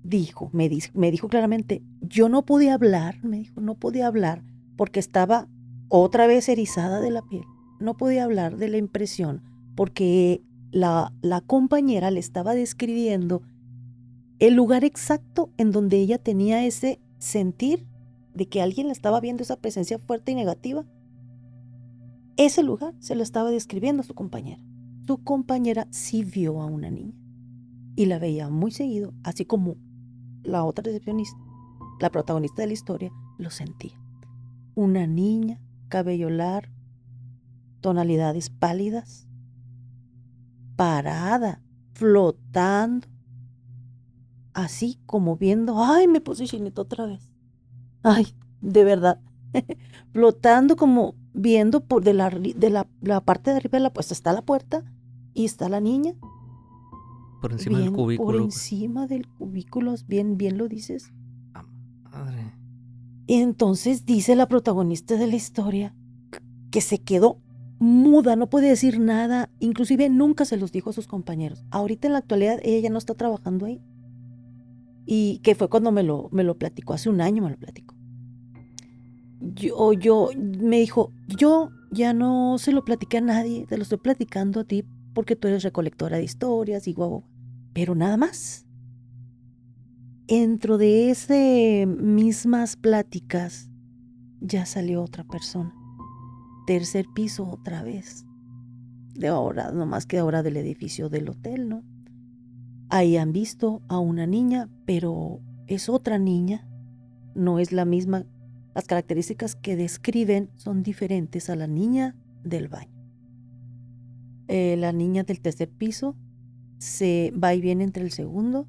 me dijo claramente, yo no podía hablar, me dijo, no podía hablar porque estaba otra vez erizada de la piel. No podía hablar de la impresión porque la compañera le estaba describiendo el lugar exacto en donde ella tenía ese sentir de que alguien la estaba viendo, esa presencia fuerte y negativa. Ese lugar se lo estaba describiendo a su compañera. Su compañera sí vio a una niña y la veía muy seguido, así como la otra recepcionista, la protagonista de la historia, lo sentía. Una niña, cabello largo, tonalidades pálidas, parada flotando, así como viendo, ay, me puse chinito otra vez. Ay, de verdad, flotando como viendo por la parte de arriba de la puerta, está la puerta y está la niña, Por encima del bien por cubículo. Pues. encima del cubículo, bien lo dices. Ah, madre. Y entonces dice la protagonista de la historia que se quedó muda, no podía decir nada, inclusive nunca se los dijo a sus compañeros. Ahorita en la actualidad ella ya no está trabajando ahí. Y que fue cuando me lo platicó, hace un año me lo platicó. Me dijo, yo ya no se lo platiqué a nadie, te lo estoy platicando a ti porque tú eres recolectora de historias y guau, pero nada más. Dentro de esas mismas pláticas ya salió otra persona. Tercer piso otra vez. De ahora, nomás que ahora del edificio del hotel, ¿no? Ahí han visto a una niña, pero es otra niña, no es la misma. Las características que describen son diferentes a la niña del baño. La niña del tercer piso se va y viene entre el segundo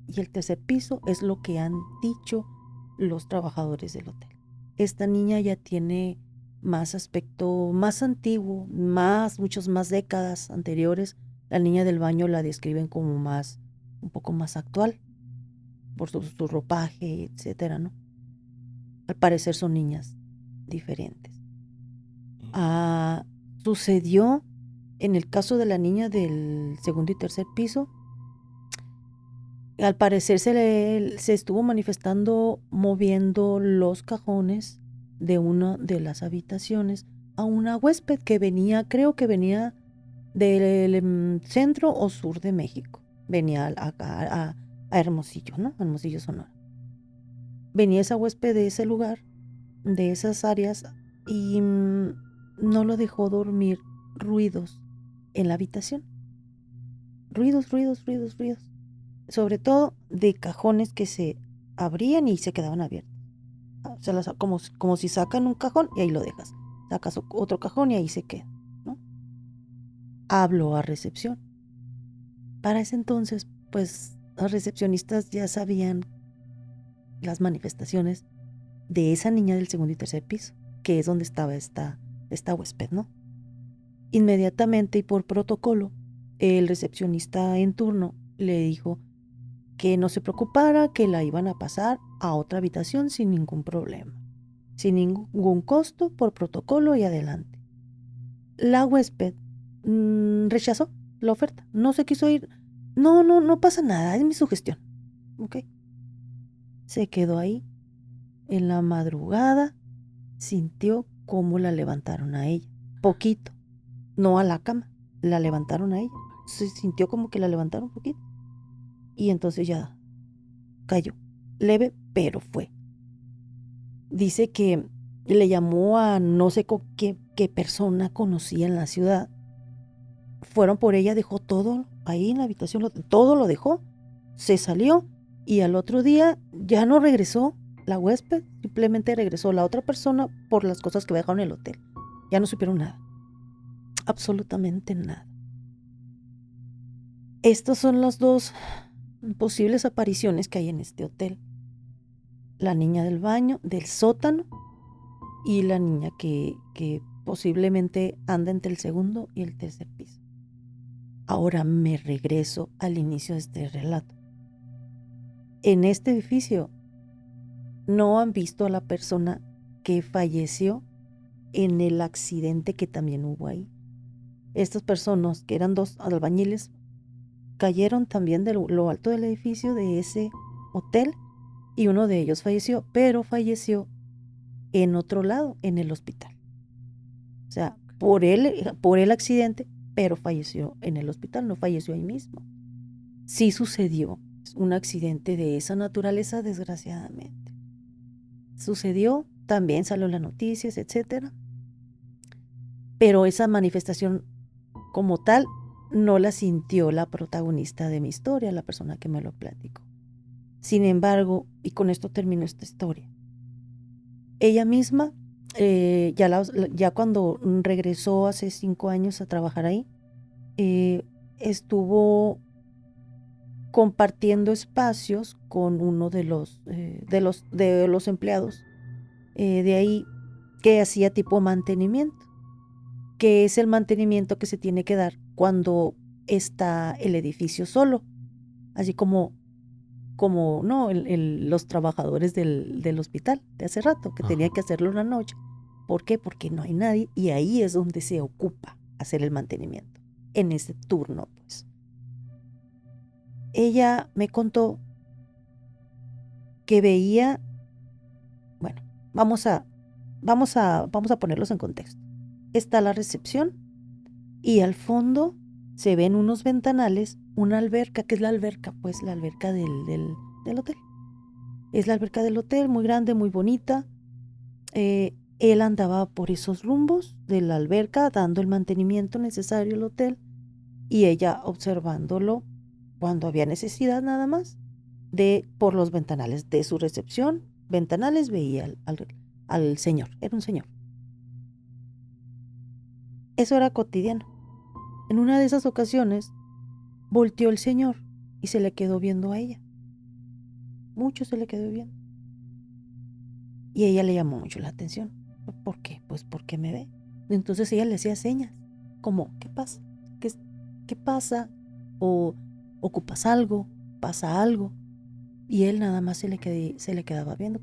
y el tercer piso, es lo que han dicho los trabajadores del hotel. Esta niña ya tiene más aspecto, más antiguo, muchas más décadas anteriores. La niña del baño la describen como un poco más actual, por su ropaje, etcétera, ¿no? Al parecer son niñas diferentes. Sucedió en el caso de la niña del segundo y tercer piso. Al parecer se estuvo manifestando moviendo los cajones de una de las habitaciones a una huésped que venía, creo que venía del centro o sur de México. Venía acá a Hermosillo, ¿no? Hermosillo, Sonora. Venía esa huésped de ese lugar, de esas áreas, y no lo dejó dormir. Ruidos en la habitación. Ruidos. Sobre todo de cajones que se abrían y se quedaban abiertos. O sea, como si sacan un cajón y ahí lo dejas. Sacas otro cajón y ahí se queda, ¿no? Habló a recepción. Para ese entonces, pues, los recepcionistas ya sabían las manifestaciones de esa niña del segundo y tercer piso, que es donde estaba esta huésped, ¿no? Inmediatamente y por protocolo, el recepcionista en turno le dijo que no se preocupara, que la iban a pasar a otra habitación sin ningún problema, sin ningún costo, por protocolo y adelante. La huésped rechazó la oferta, no se quiso ir. No pasa nada, es mi sugestión. ¿Ok? Se quedó ahí. En la madrugada sintió cómo la levantaron a ella, poquito, no a la cama, la levantaron a ella. Se sintió como que la levantaron un poquito y entonces ya cayó, leve, pero fue. Dice que le llamó a no sé qué persona conocía en la ciudad. Fueron por ella, dejó todo ahí en la habitación, todo lo dejó, se salió y al otro día ya no regresó la huésped, simplemente regresó la otra persona por las cosas que dejaron en el hotel. Ya no supieron nada, absolutamente nada. Estas son las dos posibles apariciones que hay en este hotel. La niña del baño, del sótano, y la niña que posiblemente anda entre el segundo y el tercer piso. Ahora me regreso al inicio de este relato. En este edificio no han visto a la persona que falleció en el accidente que también hubo ahí. Estas personas, que eran dos albañiles, cayeron también de lo alto del edificio de ese hotel y uno de ellos falleció, pero falleció en otro lado, en el hospital. O sea, por el accidente, pero falleció en el hospital, no falleció ahí mismo. Sí sucedió un accidente de esa naturaleza, desgraciadamente. Sucedió, también salió en las noticias, etcétera. Pero esa manifestación como tal no la sintió la protagonista de mi historia, la persona que me lo platicó. Sin embargo, y con esto termino esta historia, ella misma, ya cuando regresó hace 5 años a trabajar ahí, estuvo compartiendo espacios con uno de los empleados de ahí, que hacía tipo mantenimiento, que es el mantenimiento que se tiene que dar cuando está el edificio solo, así como no los trabajadores del hospital de hace rato, que tenía que hacerlo una noche. ¿Por qué? Porque no hay nadie, y ahí es donde se ocupa hacer el mantenimiento, en ese turno, pues. Ella me contó que veía, bueno, vamos a ponerlos en contexto. Está la recepción y al fondo se ven unos ventanales, una alberca, que es la alberca, pues la alberca del hotel. Es la alberca del hotel, muy grande, muy bonita. Él andaba por esos rumbos de la alberca, dando el mantenimiento necesario al hotel, y ella observándolo cuando había necesidad nada más, por los ventanales de su recepción. Ventanales veía al señor, era un señor. Eso era cotidiano. En una de esas ocasiones, volteó el señor y se le quedó viendo a ella. Mucho se le quedó viendo. Y ella le llamó mucho la atención. ¿Por qué? Pues porque me ve. Entonces ella le hacía señas, como, ¿qué pasa? ¿Qué pasa? ¿O ocupas algo? ¿Pasa algo? Y él nada más se le quedaba viendo.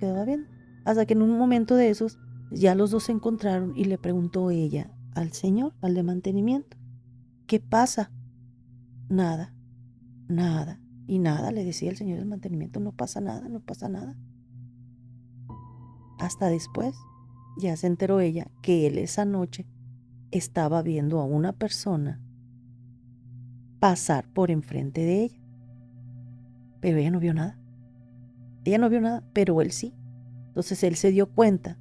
Hasta que en un momento de esos, ya los dos se encontraron y le preguntó ella al señor, al de mantenimiento, ¿qué pasa? Nada. Y nada, le decía el señor del mantenimiento, no pasa nada. Hasta después, ya se enteró ella que él esa noche estaba viendo a una persona pasar por enfrente de ella. Pero ella no vio nada. Pero él sí. Entonces él se dio cuenta,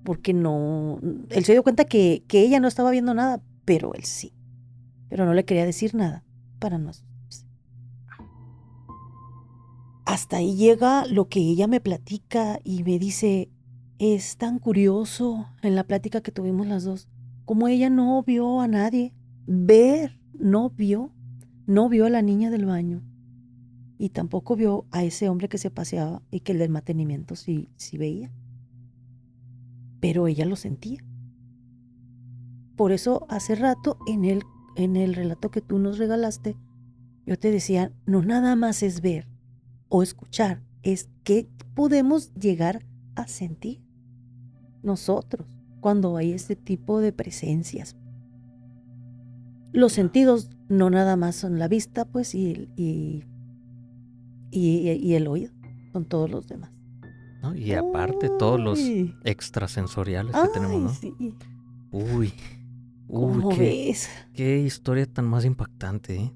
él se dio cuenta que ella no estaba viendo nada, pero él sí. Pero no le quería decir nada para no asustarse. Hasta ahí llega lo que ella me platica y me dice, es tan curioso en la plática que tuvimos las dos, como ella no vio a nadie no vio a la niña del baño y tampoco vio a ese hombre que se paseaba y que el del mantenimiento sí veía, pero ella lo sentía. Por eso hace rato en el relato que tú nos regalaste, yo te decía, no nada más es ver o escuchar, es que podemos llegar a sentir nosotros cuando hay este tipo de presencias. Los sentidos no nada más son la vista, pues, y el oído, son todos los demás. ¿No? Y aparte todos los extrasensoriales que tenemos, ¿no? Sí. Uy, ¿Cómo ves? Qué historia tan más impactante, ¿eh?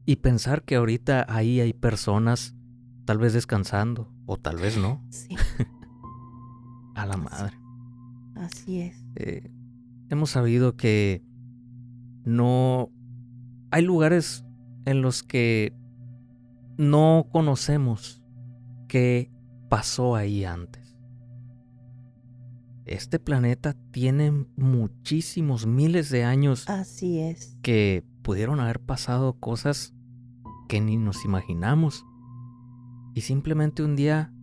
Y pensar que ahorita ahí hay personas tal vez descansando, o tal vez no. Sí. A la madre. Así es. Hemos sabido que no hay lugares en los que no conocemos qué pasó ahí antes. Este planeta tiene muchísimos miles de años. Así es. Que pudieron haber pasado cosas que ni nos imaginamos. Y simplemente un día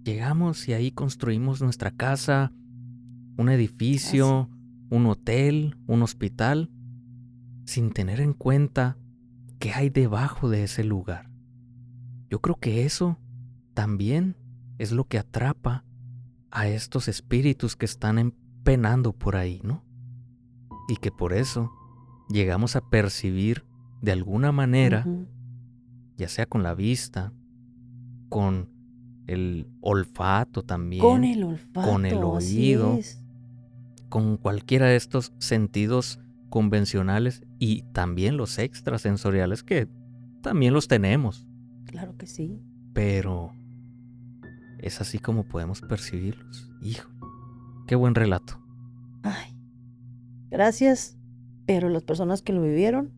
llegamos y ahí construimos nuestra casa, un edificio, un hotel, un hospital, sin tener en cuenta qué hay debajo de ese lugar. Yo creo que eso también es lo que atrapa a estos espíritus que están penando por ahí, ¿no? Y que por eso llegamos a percibir de alguna manera, ya sea con la vista, con el olfato también, con el olfato, con el oído, con cualquiera de estos sentidos convencionales y también los extrasensoriales que también los tenemos. Claro que sí. Pero es así como podemos percibirlos. Hijo, qué buen relato. Ay, gracias, pero las personas que lo vivieron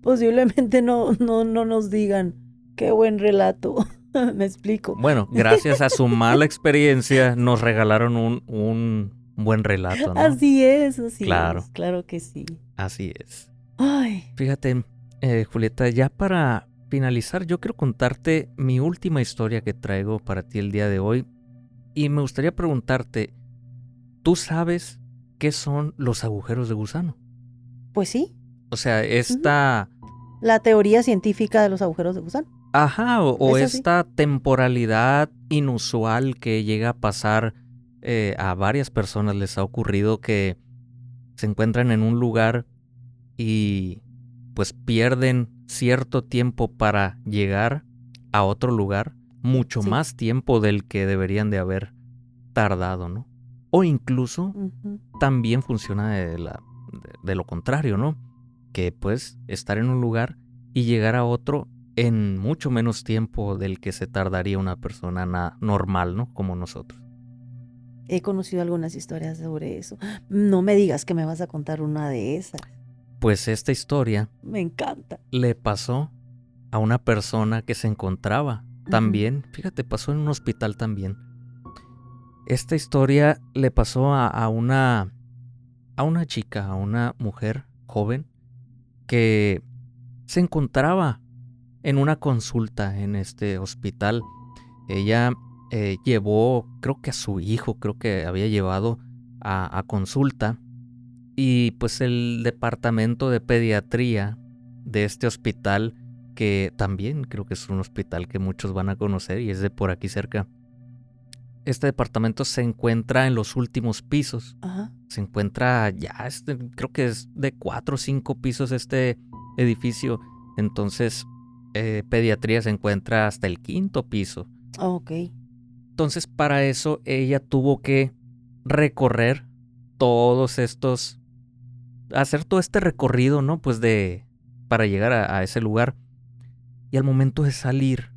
posiblemente no nos digan qué buen relato. Me explico. Bueno, gracias a su mala experiencia nos regalaron un buen relato, ¿no? Así es, claro. Claro que sí. Así es. Ay. Fíjate, Julieta, ya para finalizar, yo quiero contarte mi última historia que traigo para ti el día de hoy. Y me gustaría preguntarte, ¿tú sabes qué son los agujeros de gusano? Pues sí, O sea, ujú, la teoría científica de los agujeros de gusano. o Eso sí. esta temporalidad inusual que llega a pasar a varias personas les ha ocurrido que se encuentran en un lugar y pues pierden cierto tiempo para llegar a otro lugar, mucho Sí. más tiempo del que deberían de haber tardado, ¿no? O incluso Ujú. también funciona de lo contrario, ¿no? Que pues estar en un lugar y llegar a otro en mucho menos tiempo del que se tardaría una persona normal, ¿no? Como nosotros. He conocido algunas historias sobre eso. No me digas que me vas a contar una de esas. Pues esta historia Me encanta. le pasó a una persona que se encontraba Ujú. también, fíjate, pasó en un hospital también. Esta historia le pasó a una chica, a una mujer joven que se encontraba en una consulta en este hospital. Ella llevó, creo que a su hijo, creo que había llevado a consulta. Y pues el departamento de pediatría de este hospital, que también creo que es un hospital que muchos van a conocer y es de por aquí cerca. Este departamento se encuentra en los últimos pisos. Ajá. Se encuentra ya, creo que es de 4 o 5 pisos este edificio. Entonces, pediatría se encuentra hasta el 5.º piso. Ok. Entonces, para eso ella tuvo que recorrer todos estos, hacer todo este recorrido, ¿no? Pues para llegar a ese lugar. Y al momento de salir,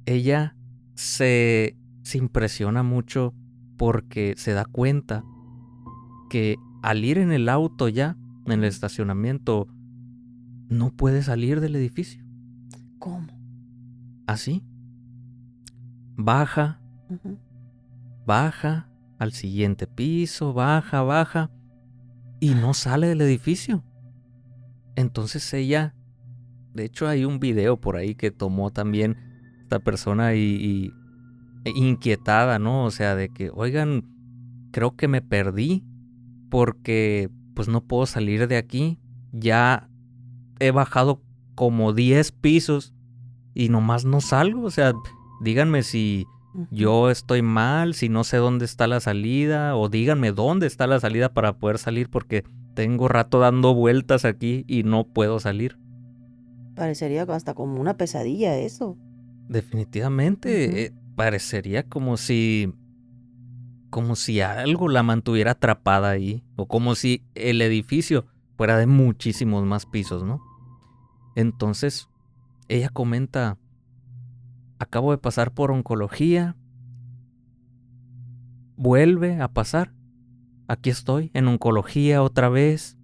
ella se impresiona mucho porque se da cuenta que al ir en el auto ya, en el estacionamiento, no puede salir del edificio. ¿Cómo? Así, baja, Ujú. baja al siguiente piso, baja y no sale del edificio. Entonces ella, de hecho hay un video por ahí que tomó también esta persona inquietada, ¿no? O sea, de que, oigan, creo que me perdí porque pues no puedo salir de aquí. Ya he bajado como 10 pisos y nomás no salgo. O sea, díganme si Ujú. yo estoy mal, si no sé dónde está la salida, o díganme dónde está la salida para poder salir porque tengo rato dando vueltas aquí y no puedo salir. Parecería hasta como una pesadilla eso. Ujú. Definitivamente, parecería como si algo la mantuviera atrapada ahí, o como si el edificio fuera de muchísimos más pisos, ¿no? Entonces, ella comenta, acabo de pasar por oncología, vuelve a pasar, aquí estoy en oncología otra vez,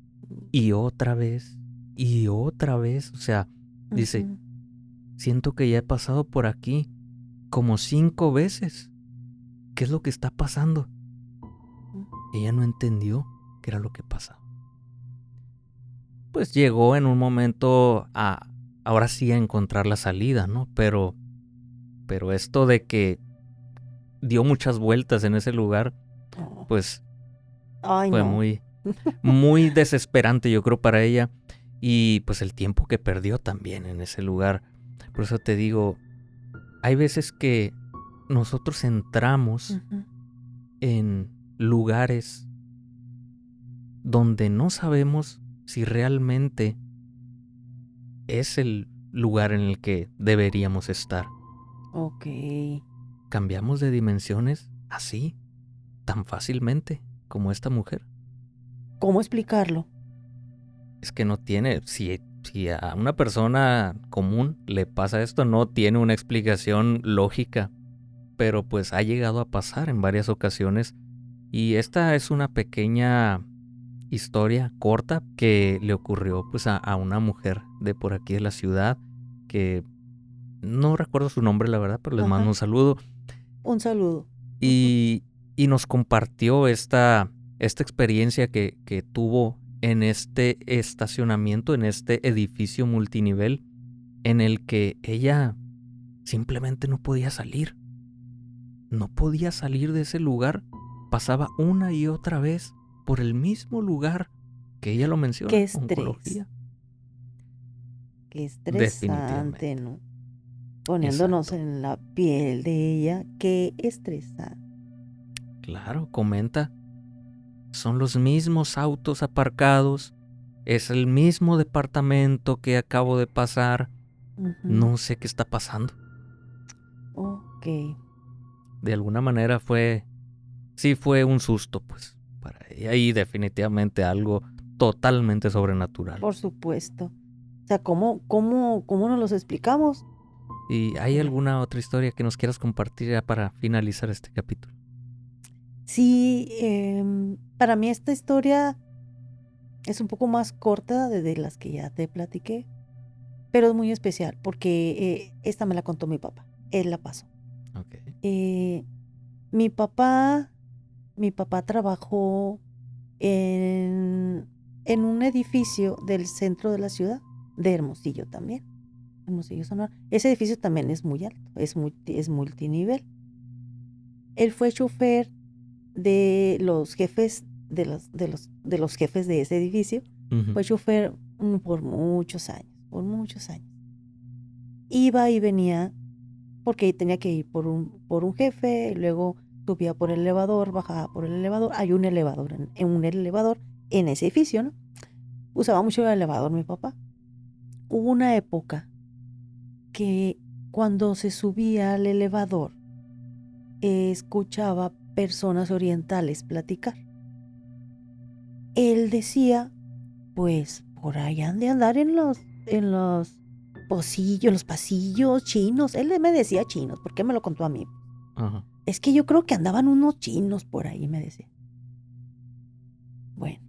y otra vez, y otra vez, o sea, dice, Ujú. siento que ya he pasado por aquí como 5 veces, ¿qué es lo que está pasando? Ella no entendió qué era lo que pasaba. Pues llegó en un momento ahora sí a encontrar la salida, ¿no? Pero esto de que dio muchas vueltas en ese lugar, Oh. pues Ay, fue no. muy, muy desesperante, yo creo, para ella. Y pues el tiempo que perdió también en ese lugar. Por eso te digo, hay veces que nosotros entramos Ujú. en lugares donde no sabemos si realmente es el lugar en el que deberíamos estar. Ok. Cambiamos de dimensiones así, tan fácilmente como esta mujer. ¿Cómo explicarlo? Es que no tiene, si a una persona común le pasa esto, no tiene una explicación lógica, pero pues ha llegado a pasar en varias ocasiones. Y esta es una pequeña historia corta que le ocurrió pues a una mujer de por aquí de la ciudad, que no recuerdo su nombre la verdad, pero les mando Ajá. un saludo. Un saludo. Ujú. Y, y nos compartió esta experiencia que tuvo en este estacionamiento, en este edificio multinivel. en el que ella simplemente no podía salir. No podía salir de ese lugar. Pasaba una y otra vez por el mismo lugar que ella lo menciona, Qué estrés. oncología. Qué estresante, Definitivamente. ¿no? Poniéndonos Exacto. en la piel de ella, qué estresante. Claro, comenta. Son los mismos autos aparcados. Es el mismo departamento que acabo de pasar. Ujú. No sé qué está pasando. Ok. De alguna manera sí fue un susto, pues, para ella, y definitivamente algo totalmente sobrenatural. Por supuesto. O sea, ¿cómo nos los explicamos? ¿Y hay alguna otra historia que nos quieras compartir ya para finalizar este capítulo? Sí, para mí esta historia es un poco más corta de las que ya te platiqué, pero es muy especial porque esta me la contó mi papá. Él la pasó. Ok. Mi papá trabajó en un edificio del centro de la ciudad, de Hermosillo también. Hermosillo, Sonora. Ese edificio también es muy alto, es multinivel. Él fue chofer de los jefes de los jefes de ese edificio. Ujú. Fue chofer por muchos años. Iba y venía porque tenía que ir por un jefe, luego subía por el elevador, bajaba por el elevador. Hay un elevador en ese edificio, ¿no? Usaba mucho el elevador mi papá. Hubo una época que cuando se subía al elevador escuchaba personas orientales platicar. Él decía, pues por ahí han de andar en los pasillos chinos. Él me decía chinos, ¿por qué me lo contó a mí? Ajá. Es que yo creo que andaban unos chinos por ahí, me decía. Bueno,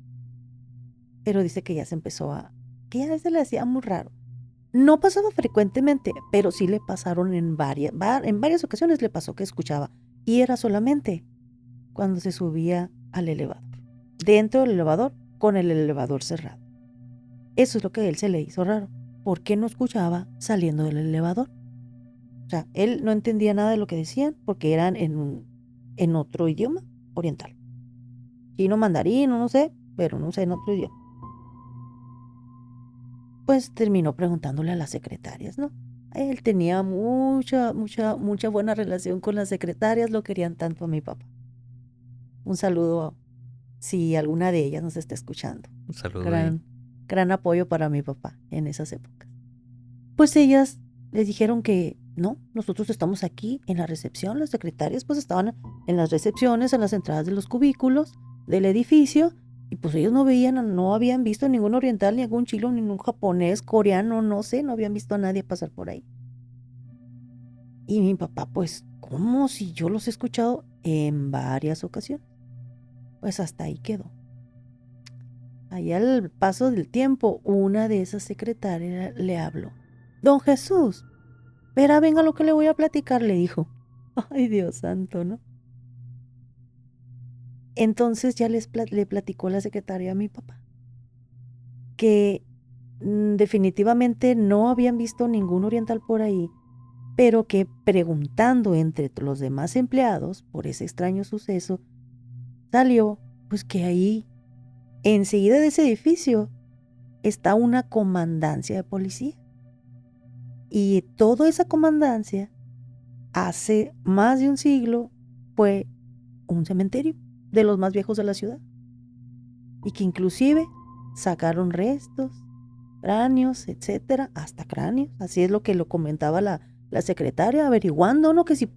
pero dice que ya que ya se le hacía muy raro. No pasaba frecuentemente, pero sí le pasaron en varias ocasiones le pasó que escuchaba. Y era solamente cuando se subía al elevador. Dentro del elevador, con el elevador cerrado. Eso es lo que a él se le hizo raro. ¿Por qué no escuchaba saliendo del elevador? O sea, él no entendía nada de lo que decían porque eran en otro idioma oriental. Chino mandarín, no sé, pero no sé, en otro idioma. Pues terminó preguntándole a las secretarias, ¿no? Él tenía mucha buena relación con las secretarias, lo querían tanto a mi papá. Un saludo si alguna de ellas nos está escuchando. Un saludo ahí. Gran apoyo para mi papá en esas épocas. Pues ellas les dijeron que no, nosotros estamos aquí en la recepción. Las secretarias pues estaban en las recepciones, en las entradas de los cubículos del edificio, y pues ellos no habían visto ningún oriental, ni algún chino, ni ningún japonés, coreano, no sé, no habían visto a nadie pasar por ahí. Y mi papá, pues, ¿cómo si yo los he escuchado en varias ocasiones? Pues hasta ahí quedó. Ahí al paso del tiempo, una de esas secretarias le habló. Don Jesús, verá, venga lo que le voy a platicar, le dijo. Ay, Dios santo, ¿no? Entonces ya le platicó la secretaria a mi papá que definitivamente no habían visto ningún oriental por ahí, pero que preguntando entre los demás empleados por ese extraño suceso, salió pues que ahí, enseguida de ese edificio, está una comandancia de policía. Y toda esa comandancia, hace más de un siglo, fue un cementerio de los más viejos de la ciudad. Y que inclusive sacaron restos, cráneos, etcétera, hasta cráneos. Así es lo que lo comentaba la secretaria, averiguando, ¿no? Que si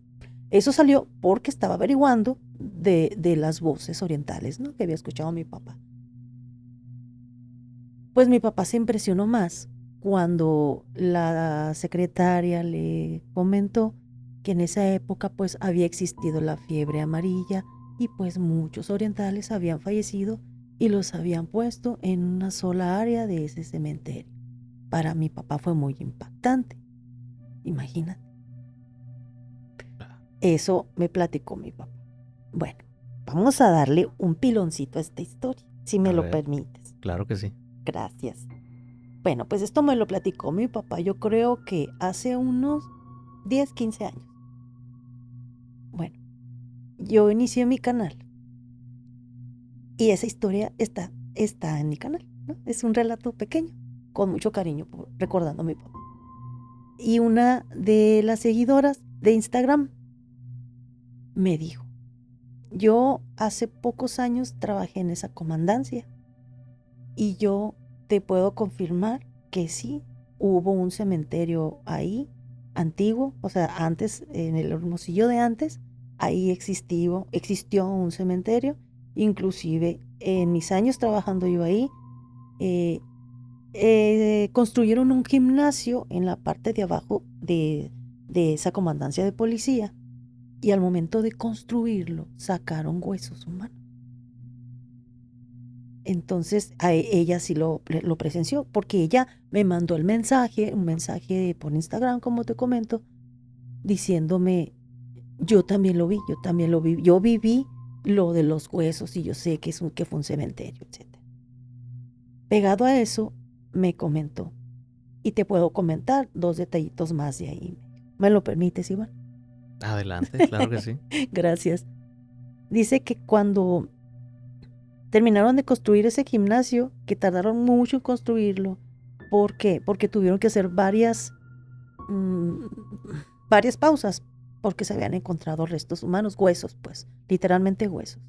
eso salió porque estaba averiguando de las voces orientales, ¿no? Que había escuchado mi papá. Pues mi papá se impresionó más cuando la secretaria le comentó que en esa época pues había existido la fiebre amarilla y pues muchos orientales habían fallecido y los habían puesto en una sola área de ese cementerio. Para mi papá fue muy impactante. Imagínate. Eso me platicó mi papá. Bueno, vamos a darle un piloncito a esta historia, si me lo permites. Claro que sí. Gracias. Bueno, pues esto me lo platicó mi papá, yo creo que hace unos 10, 15 años. Bueno, yo inicié mi canal y esa historia está en mi canal, ¿no? Es un relato pequeño, con mucho cariño, recordando a mi papá. Y una de las seguidoras de Instagram me dijo, yo hace pocos años trabajé en esa comandancia y yo te puedo confirmar que sí, hubo un cementerio ahí, antiguo, o sea, antes, en el Hermosillo de antes, ahí existió un cementerio, inclusive en mis años trabajando yo ahí, construyeron un gimnasio en la parte de abajo de esa comandancia de policía y al momento de construirlo sacaron huesos humanos. Entonces ella sí lo presenció porque ella me mandó un mensaje por Instagram, como te comento, diciéndome, yo también lo vi, yo viví lo de los huesos y yo sé que fue un cementerio, etc. Pegado a eso, me comentó, y te puedo comentar 2 detallitos más de ahí. ¿Me lo permites, Iván? Adelante, claro que sí. Gracias. Dice que cuando terminaron de construir ese gimnasio, que tardaron mucho en construirlo, ¿por qué? Porque tuvieron que hacer varias pausas, porque se habían encontrado restos humanos, huesos, pues, literalmente huesos.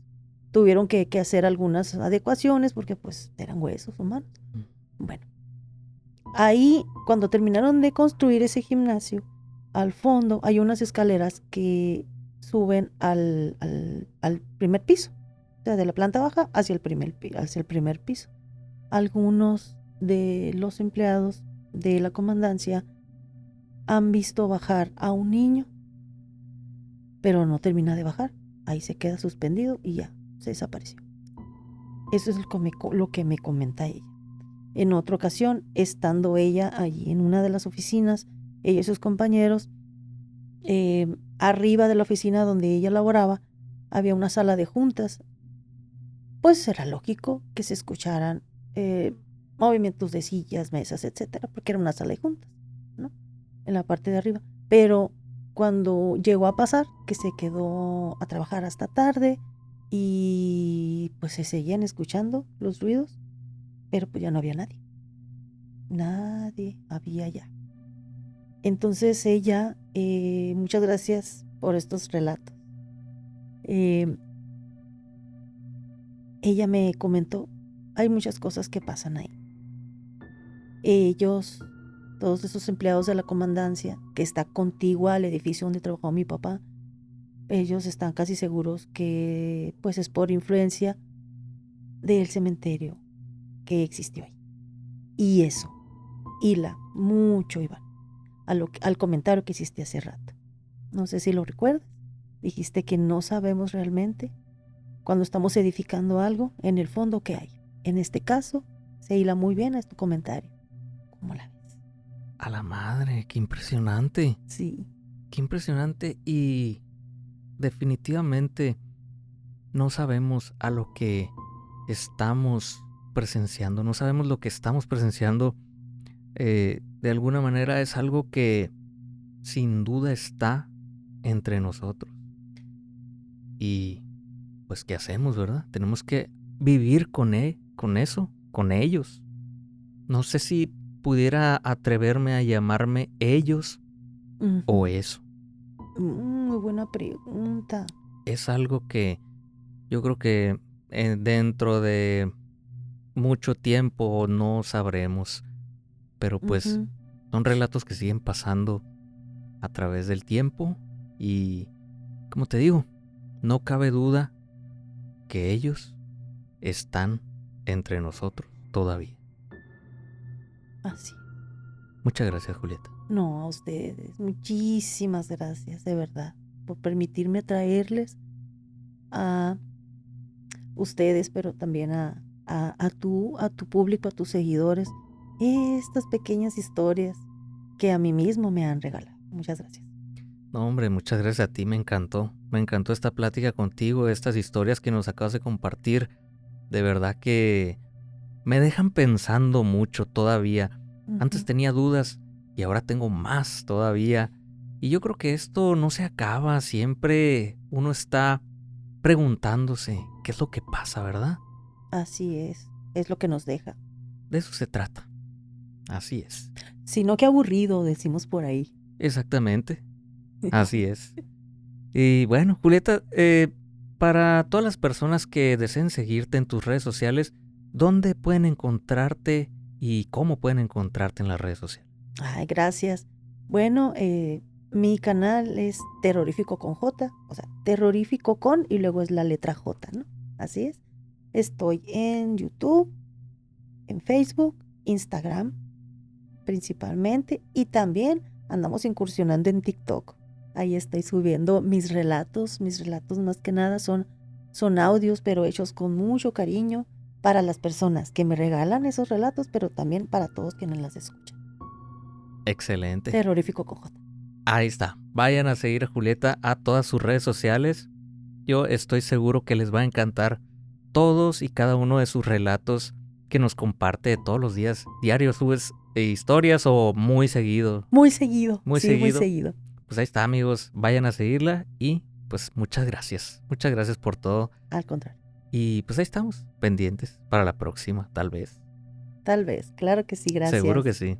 Tuvieron que hacer algunas adecuaciones porque pues eran huesos humanos. Bueno, ahí cuando terminaron de construir ese gimnasio, al fondo hay unas escaleras que suben al primer piso, o sea, de la planta baja hacia el primer piso. Algunos de los empleados de la comandancia han visto bajar a un niño, pero no termina de bajar. Ahí se queda suspendido y ya se desapareció. Eso es lo que me comenta ella. En otra ocasión, estando ella allí en una de las oficinas, ella y sus compañeros, arriba de la oficina donde ella laboraba, había una sala de juntas. Pues era lógico que se escucharan movimientos de sillas, mesas, etcétera, porque era una sala de juntas, ¿no? En la parte de arriba. Pero cuando llegó a pasar, que se quedó a trabajar hasta tarde y pues se seguían escuchando los ruidos, pero pues ya no había nadie. Nadie había ya. Entonces ella, muchas gracias por estos relatos. Ella me comentó, hay muchas cosas que pasan ahí. Ellos, todos esos empleados de la comandancia, que está contigua al edificio donde trabajó mi papá, ellos están casi seguros que pues es por influencia del cementerio que existió ahí. Y eso hila mucho, Iván, al comentario que hiciste hace rato. No sé si lo recuerdas. Dijiste que no sabemos realmente cuando estamos edificando algo, en el fondo, ¿qué hay? En este caso, se hila muy bien a tu comentario. ¿Cómo la ves? A la madre, qué impresionante. Sí. Qué impresionante y definitivamente no sabemos a lo que estamos presenciando, no sabemos lo que estamos presenciando. De alguna manera es algo que sin duda está entre nosotros. Y pues ¿qué hacemos, verdad? Tenemos que vivir con eso, con ellos. No sé si pudiera atreverme a llamarme ellos o eso. Muy buena pregunta. Es algo que yo creo que dentro de mucho tiempo no sabremos, pero pues son relatos que siguen pasando a través del tiempo y, como te digo, no cabe duda que ellos están entre nosotros todavía. Así. Muchas gracias, Julieta. No, a ustedes. Muchísimas gracias, de verdad, por permitirme traerles a ustedes, pero también a tu público, a tus seguidores, estas pequeñas historias que a mí mismo me han regalado. Muchas gracias. No, hombre, muchas gracias a ti, me encantó esta plática contigo, estas historias que nos acabas de compartir, de verdad que me dejan pensando mucho todavía Antes tenía dudas y ahora tengo más todavía. Y yo creo que esto no se acaba. Siempre uno está preguntándose qué es lo que pasa, ¿verdad? Así es lo que nos deja. De eso se trata. Así es. Sino que aburrido, decimos por ahí. Exactamente. Así es. Y bueno, Julieta, para todas las personas que deseen seguirte en tus redes sociales, ¿dónde pueden encontrarte y cómo pueden encontrarte en las redes sociales? Ay, gracias. Bueno, mi canal es Terrorífico con J, o sea, Terrorífico con y luego es la letra J, ¿no? Así es. Estoy en YouTube, en Facebook, Instagram principalmente y también andamos incursionando en TikTok. Ahí estoy subiendo mis relatos más que nada son audios, pero hechos con mucho cariño para las personas que me regalan esos relatos, pero también para todos quienes las escuchan. Excelente. Terrorífico con J. Ahí está. Vayan a seguir a Julieta a todas sus redes sociales. Yo estoy seguro que les va a encantar todos y cada uno de sus relatos que nos comparte todos los días. ¿Diario subes historias o muy seguido? Muy seguido. Muy sí, seguido. Muy seguido. Pues ahí está, amigos. Vayan a seguirla y pues muchas gracias. Muchas gracias por todo. Al contrario. Y pues ahí estamos, pendientes para la próxima, tal vez. Tal vez, claro que sí, gracias. Seguro que sí.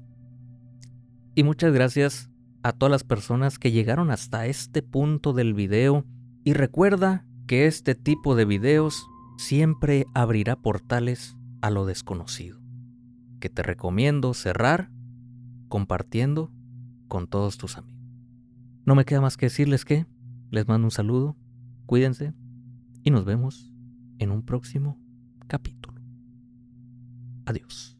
Y muchas gracias a todas las personas que llegaron hasta este punto del video. Y recuerda que este tipo de videos siempre abrirá portales a lo desconocido, que te recomiendo cerrar compartiendo con todos tus amigos. No me queda más que decirles que les mando un saludo, cuídense y nos vemos en un próximo capítulo. Adiós.